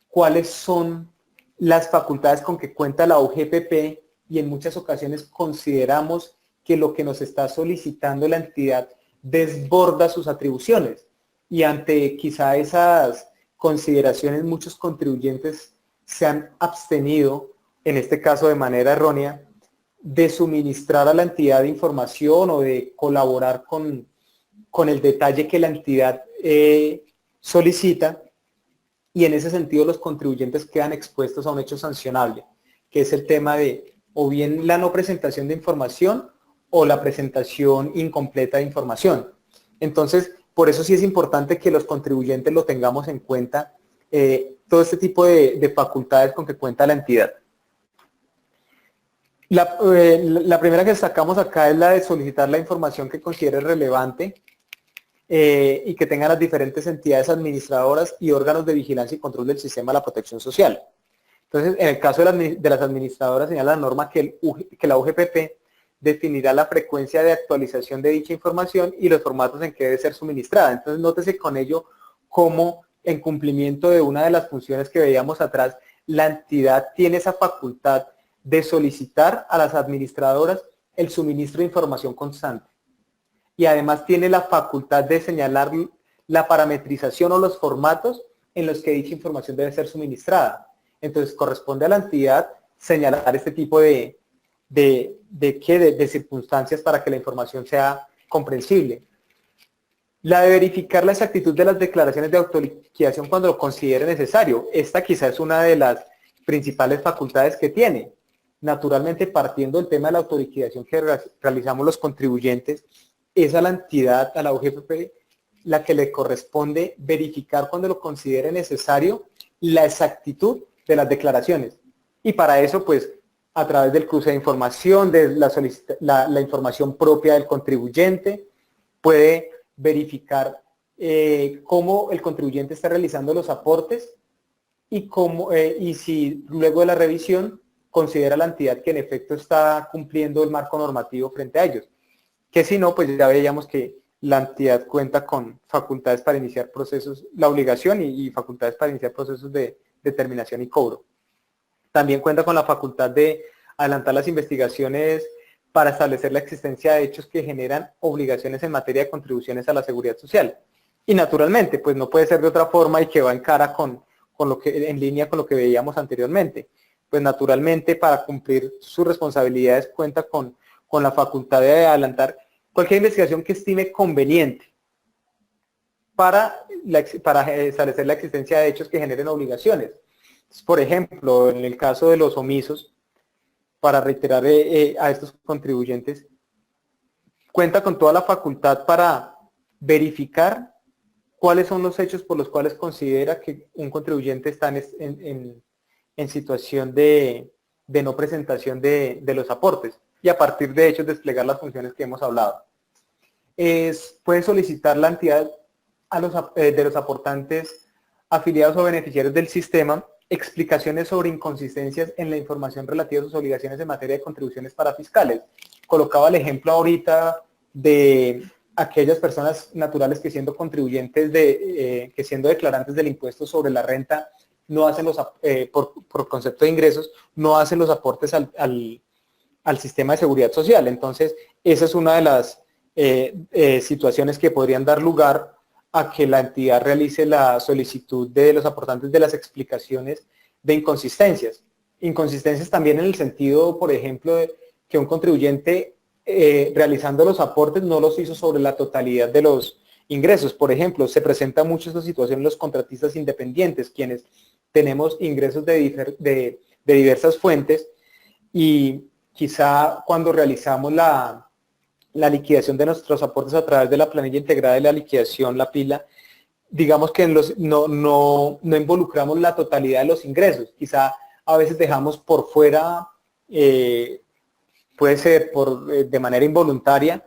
cuáles son las facultades con que cuenta la UGPP y en muchas ocasiones consideramos que lo que nos está solicitando la entidad desborda sus atribuciones, y ante quizá esas consideraciones muchos contribuyentes se han abstenido, en este caso de manera errónea, de suministrar a la entidad información o de colaborar con el detalle que la entidad solicita, y en ese sentido los contribuyentes quedan expuestos a un hecho sancionable, que es el tema de o bien la no presentación de información o la presentación incompleta de información. Entonces, por eso sí es importante que los contribuyentes lo tengamos en cuenta todo este tipo de facultades con que cuenta la entidad. La primera que destacamos acá es la de solicitar la información que considere relevante y que tengan las diferentes entidades administradoras y órganos de vigilancia y control del sistema de la protección social. Entonces, en el caso de las administradoras, señala la norma que la UGPP definirá la frecuencia de actualización de dicha información y los formatos en que debe ser suministrada. Entonces, nótese con ello cómo, en cumplimiento de una de las funciones que veíamos atrás, la entidad tiene esa facultad de solicitar a las administradoras el suministro de información constante. Y además tiene la facultad de señalar la parametrización o los formatos en los que dicha información debe ser suministrada. Entonces, corresponde a la entidad señalar este tipo de circunstancias para que la información sea comprensible. La de verificar la exactitud de las declaraciones de autoliquidación cuando lo considere necesario. Esta quizás es una de las principales facultades que tiene. Naturalmente, partiendo del tema de la autoliquidación que realizamos los contribuyentes, es a la entidad, a la UGPP, la que le corresponde verificar cuando lo considere necesario la exactitud de las declaraciones. Y para eso, pues, a través del cruce de información, de la información propia del contribuyente, puede verificar cómo el contribuyente está realizando los aportes y si luego de la revisión considera la entidad que en efecto está cumpliendo el marco normativo frente a ellos. Que si no, pues ya veíamos que la entidad cuenta con facultades para iniciar procesos, la obligación y facultades para iniciar procesos de determinación y cobro. También cuenta con la facultad de adelantar las investigaciones para establecer la existencia de hechos que generan obligaciones en materia de contribuciones a la seguridad social. Y naturalmente, pues no puede ser de otra forma y que va en cara en línea con lo que veíamos anteriormente. Pues naturalmente, para cumplir sus responsabilidades, cuenta con la facultad de adelantar cualquier investigación que estime conveniente para establecer la existencia de hechos que generen obligaciones. Por ejemplo, en el caso de los omisos, para reiterar a estos contribuyentes, cuenta con toda la facultad para verificar cuáles son los hechos por los cuales considera que un contribuyente está en situación de no presentación de los aportes y a partir de hechos desplegar las funciones que hemos hablado. Puede solicitar la entidad de los aportantes afiliados o beneficiarios del sistema explicaciones sobre inconsistencias en la información relativa a sus obligaciones en materia de contribuciones parafiscales. Colocaba el ejemplo ahorita de aquellas personas naturales que siendo contribuyentes, que siendo declarantes del impuesto sobre la renta, no hacen por concepto de ingresos, no hacen los aportes al sistema de seguridad social. Entonces, esa es una de las situaciones que podrían dar lugar a que la entidad realice la solicitud de los aportantes de las explicaciones de inconsistencias. Inconsistencias también en el sentido, por ejemplo, de que un contribuyente realizando los aportes no los hizo sobre la totalidad de los ingresos. Por ejemplo, se presenta mucho esta situación en los contratistas independientes, quienes tenemos ingresos de diversas fuentes y quizá cuando realizamos la liquidación de nuestros aportes a través de la planilla integrada de la liquidación, la pila, digamos que no involucramos la totalidad de los ingresos. Quizá a veces dejamos por fuera, puede ser de manera involuntaria,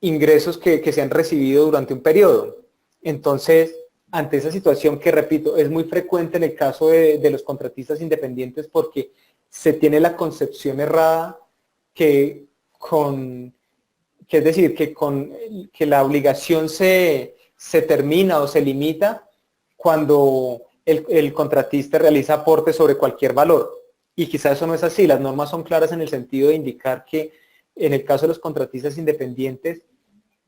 ingresos que se han recibido durante un periodo. Entonces, ante esa situación que, repito, es muy frecuente en el caso de los contratistas independientes porque se tiene la concepción errada que la obligación se termina o se limita cuando el contratista realiza aportes sobre cualquier valor. Y quizás eso no es así. Las normas son claras en el sentido de indicar que en el caso de los contratistas independientes,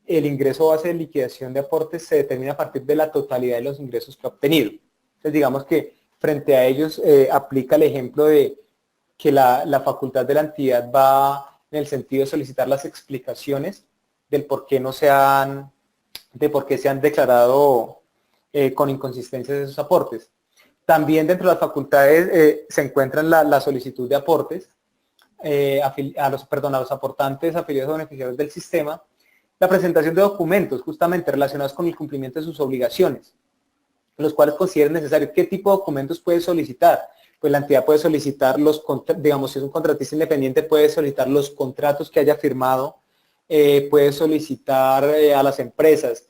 el ingreso base de liquidación de aportes se determina a partir de la totalidad de los ingresos que ha obtenido. Entonces digamos que frente a ellos aplica el ejemplo de que la facultad de la entidad va en el sentido de solicitar las explicaciones del por qué se han declarado con inconsistencias esos aportes. También dentro de las facultades se encuentran la solicitud de aportes a los aportantes afiliados o beneficiarios del sistema, la presentación de documentos justamente relacionados con el cumplimiento de sus obligaciones. los cuales consideren necesario. ¿Qué tipo de documentos puede solicitar? Pues la entidad puede solicitar digamos, si es un contratista independiente, puede solicitar los contratos que haya firmado, puede solicitar a las empresas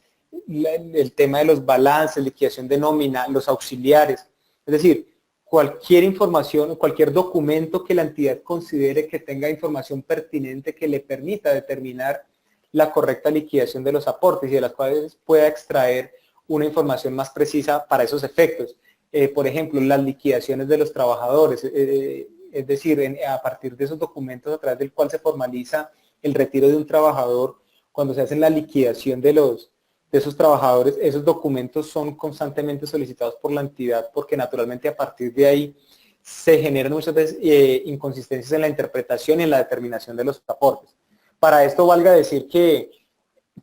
el tema de los balances, liquidación de nómina, los auxiliares. Es decir, cualquier información, cualquier documento que la entidad considere que tenga información pertinente que le permita determinar la correcta liquidación de los aportes y de las cuales pueda extraer una información más precisa para esos efectos. Por ejemplo, las liquidaciones de los trabajadores, es decir, a partir de esos documentos a través del cual se formaliza el retiro de un trabajador, cuando se hace la liquidación de esos trabajadores, esos documentos son constantemente solicitados por la entidad porque naturalmente a partir de ahí se generan muchas veces inconsistencias en la interpretación y en la determinación de los aportes. Para esto valga decir que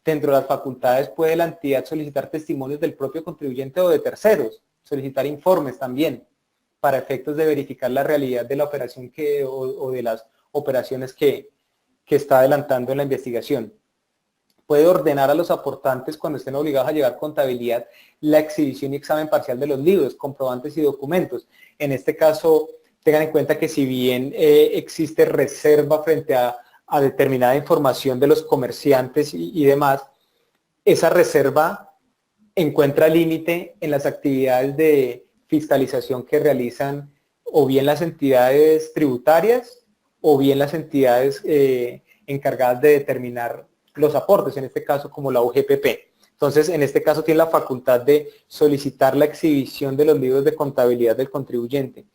dentro de las facultades puede la entidad solicitar testimonios del propio contribuyente o de terceros, solicitar informes también para efectos de verificar la realidad de la operación o de las operaciones que está adelantando en la investigación. Puede ordenar a los aportantes cuando estén obligados a llevar contabilidad la exhibición y examen parcial de los libros, comprobantes y documentos. En este caso, tengan en cuenta que si bien existe reserva frente a determinada información de los comerciantes y demás, esa reserva encuentra límite en las actividades de fiscalización que realizan o bien las entidades tributarias o bien las entidades encargadas de determinar los aportes, en este caso como la UGPP. Entonces, en este caso tiene la facultad de solicitar la exhibición de los libros de contabilidad del contribuyente.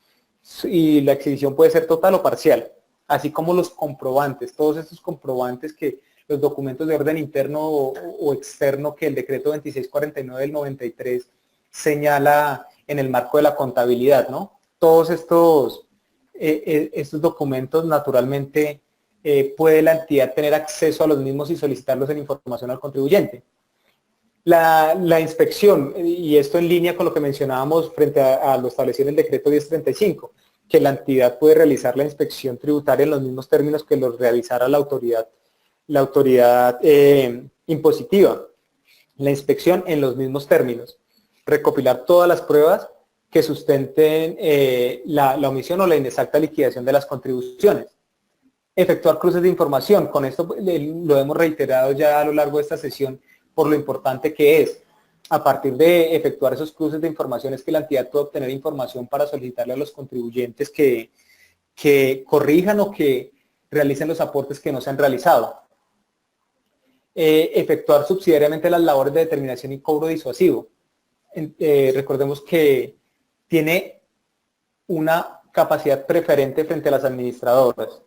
Y la exhibición puede ser total o parcial, así como los comprobantes, todos estos comprobantes que los documentos de orden interno o externo que el decreto 2649 del 93 señala en el marco de la contabilidad, ¿no? Todos estos documentos naturalmente puede la entidad tener acceso a los mismos y solicitarlos en información al contribuyente. La inspección, y esto en línea con lo que mencionábamos frente a lo establecido en el decreto 1035, que la entidad puede realizar la inspección tributaria en los mismos términos que los realizara la autoridad impositiva. La inspección en los mismos términos. Recopilar todas las pruebas que sustenten la omisión o la inexacta liquidación de las contribuciones. Efectuar cruces de información. Con esto lo hemos reiterado ya a lo largo de esta sesión por lo importante que es. A partir de efectuar esos cruces de información es que la entidad puede obtener información para solicitarle a los contribuyentes que corrijan o que realicen los aportes que no se han realizado. Efectuar subsidiariamente las labores de determinación y cobro disuasivo. Recordemos que tiene una capacidad preferente frente a las administradoras.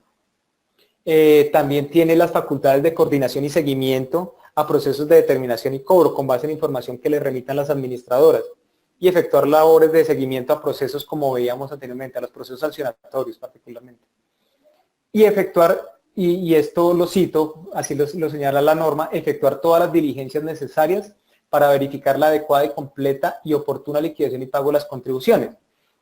También tiene las facultades de coordinación y seguimiento a procesos de determinación y cobro con base en información que le remitan las administradoras y efectuar labores de seguimiento a procesos como veíamos anteriormente, a los procesos sancionatorios particularmente. Y efectuar, y esto lo cito, así lo señala la norma, efectuar todas las diligencias necesarias para verificar la adecuada y completa y oportuna liquidación y pago de las contribuciones.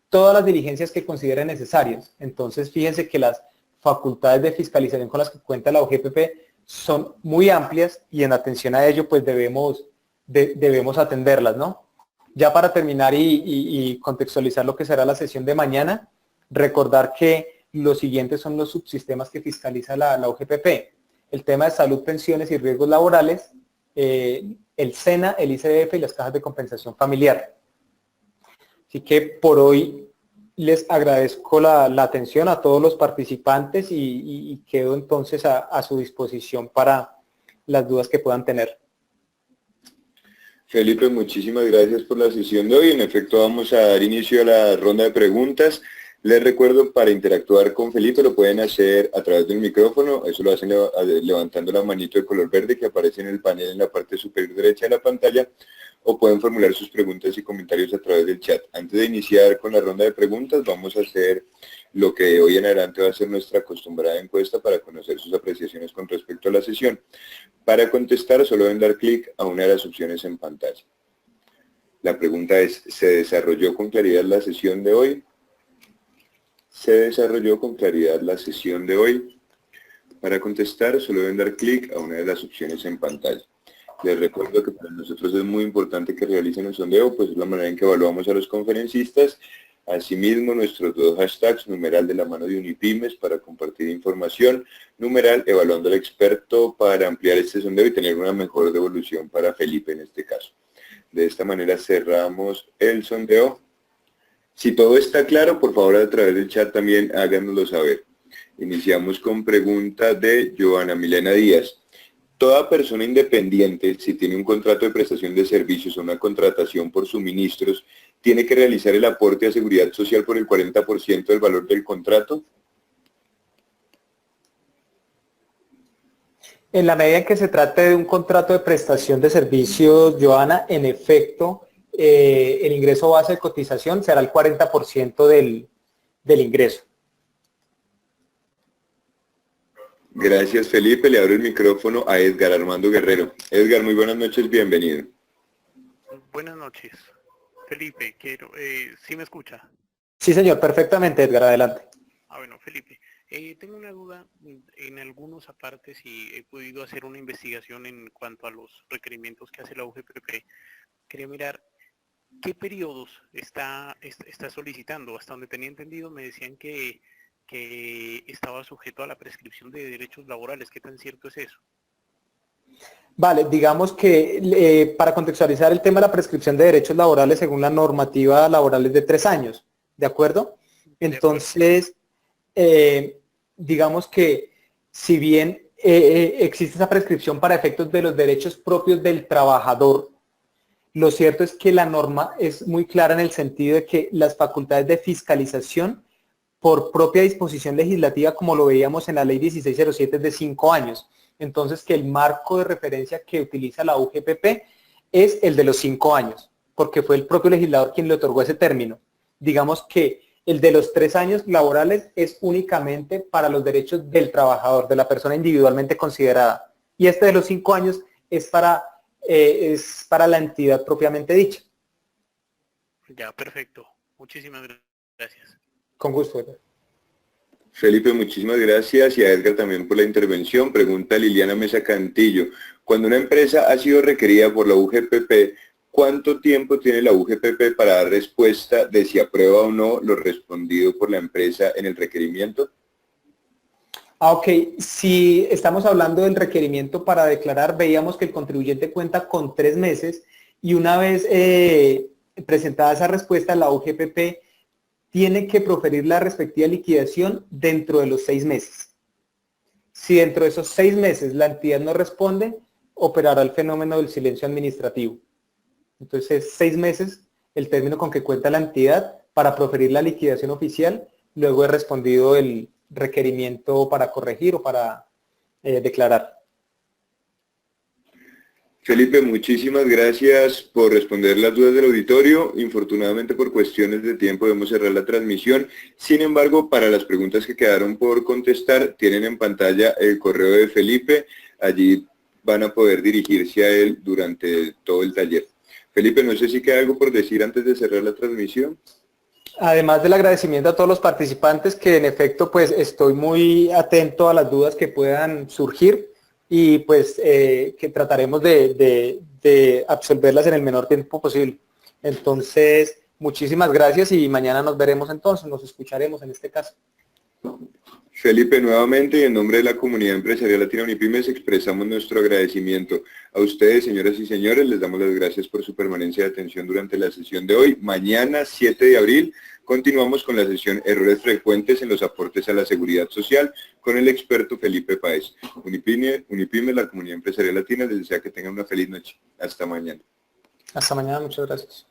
Todas las diligencias que consideren necesarias. Entonces, fíjense que las facultades de fiscalización con las que cuenta la UGPP son muy amplias y en atención a ello pues debemos atenderlas, ¿no? Ya para terminar y contextualizar lo que será la sesión de mañana, recordar que los siguientes son los subsistemas que fiscaliza la UGPP. El tema de salud, pensiones y riesgos laborales, el SENA, el ICBF y las cajas de compensación familiar. Así que por hoy les agradezco la atención a todos los participantes y quedo entonces a su disposición para las dudas que puedan tener. Felipe, muchísimas gracias por la sesión de hoy. En efecto, vamos a dar inicio a la ronda de preguntas. Les recuerdo, para interactuar con Felipe lo pueden hacer a través del micrófono, eso lo hacen levantando la manito de color verde que aparece en el panel en la parte superior derecha de la pantalla, o pueden formular sus preguntas y comentarios a través del chat. Antes de iniciar con la ronda de preguntas, vamos a hacer lo que de hoy en adelante va a ser nuestra acostumbrada encuesta para conocer sus apreciaciones con respecto a la sesión. Para contestar, solo deben dar clic a una de las opciones en pantalla. La pregunta es, ¿se desarrolló con claridad la sesión de hoy? ¿Se desarrolló con claridad la sesión de hoy? Para contestar, solo deben dar clic a una de las opciones en pantalla. Les recuerdo que para nosotros es muy importante que realicen el sondeo, pues es la manera en que evaluamos a los conferencistas. Asimismo, nuestros dos hashtags, numeral de la mano de Unipymes para compartir información, numeral evaluando al experto para ampliar este sondeo y tener una mejor devolución para Felipe en este caso. De esta manera cerramos el sondeo. Si todo está claro, por favor a través del chat también háganoslo saber. Iniciamos con pregunta de Joana Milena Díaz. Toda persona independiente, si tiene un contrato de prestación de servicios o una contratación por suministros, ¿tiene que realizar el aporte a seguridad social por el 40% del valor del contrato? En la medida en que se trate de un contrato de prestación de servicios, Joana, en efecto, el ingreso base de cotización será el 40% del ingreso. Gracias, Felipe. Le abro el micrófono a Edgar Armando Guerrero. Edgar, muy buenas noches, bienvenido. Buenas noches. Felipe, ¿sí me escucha? Sí, señor, perfectamente, Edgar, adelante. Bueno, Felipe, tengo una duda en algunos apartes y he podido hacer una investigación en cuanto a los requerimientos que hace la UGPP. Quería mirar qué periodos está solicitando. Hasta donde tenía entendido me decían que estaba sujeto a la prescripción de derechos laborales. ¿Qué tan cierto es eso? Vale, digamos que para contextualizar el tema de la prescripción de derechos laborales según la normativa laboral es de 3 años, ¿de acuerdo? Entonces, digamos que si bien existe esa prescripción para efectos de los derechos propios del trabajador, lo cierto es que la norma es muy clara en el sentido de que las facultades de fiscalización por propia disposición legislativa, como lo veíamos en la ley 1607, es de 5 años. Entonces, que el marco de referencia que utiliza la UGPP es el de los 5 años, porque fue el propio legislador quien le otorgó ese término. Digamos que el de los 3 años laborales es únicamente para los derechos del trabajador, de la persona individualmente considerada. Y este de los 5 años es para la entidad propiamente dicha. Ya, perfecto. Muchísimas gracias. Con gusto, Edgar. Felipe, muchísimas gracias y a Edgar también por la intervención. Pregunta Liliana Mesa Cantillo. Cuando una empresa ha sido requerida por la UGPP, ¿cuánto tiempo tiene la UGPP para dar respuesta de si aprueba o no lo respondido por la empresa en el requerimiento? Ok, si estamos hablando del requerimiento para declarar, veíamos que el contribuyente cuenta con 3 meses y una vez presentada esa respuesta, la UGPP tiene que proferir la respectiva liquidación dentro de los 6 meses. Si dentro de esos 6 meses la entidad no responde, operará el fenómeno del silencio administrativo. Entonces, 6 meses el término con que cuenta la entidad para proferir la liquidación oficial, luego de respondido el requerimiento para corregir o para declarar. Felipe, muchísimas gracias por responder las dudas del auditorio. Infortunadamente por cuestiones de tiempo debemos cerrar la transmisión. Sin embargo, para las preguntas que quedaron por contestar, tienen en pantalla el correo de Felipe. Allí van a poder dirigirse a él durante todo el taller. Felipe, no sé si queda algo por decir antes de cerrar la transmisión. Además del agradecimiento a todos los participantes, que en efecto pues estoy muy atento a las dudas que puedan surgir y pues que trataremos de absolverlas en el menor tiempo posible. Entonces, muchísimas gracias y mañana nos veremos entonces, nos escucharemos en este caso. Felipe, nuevamente y en nombre de la comunidad empresarial latina Unipymes expresamos nuestro agradecimiento. A ustedes, señoras y señores, les damos las gracias por su permanencia de atención durante la sesión de hoy. Mañana, 7 de abril, continuamos con la sesión Errores frecuentes en los aportes a la seguridad social con el experto Felipe Páez. Unipymes, la comunidad empresarial latina, les desea que tengan una feliz noche. Hasta mañana. Hasta mañana, muchas gracias.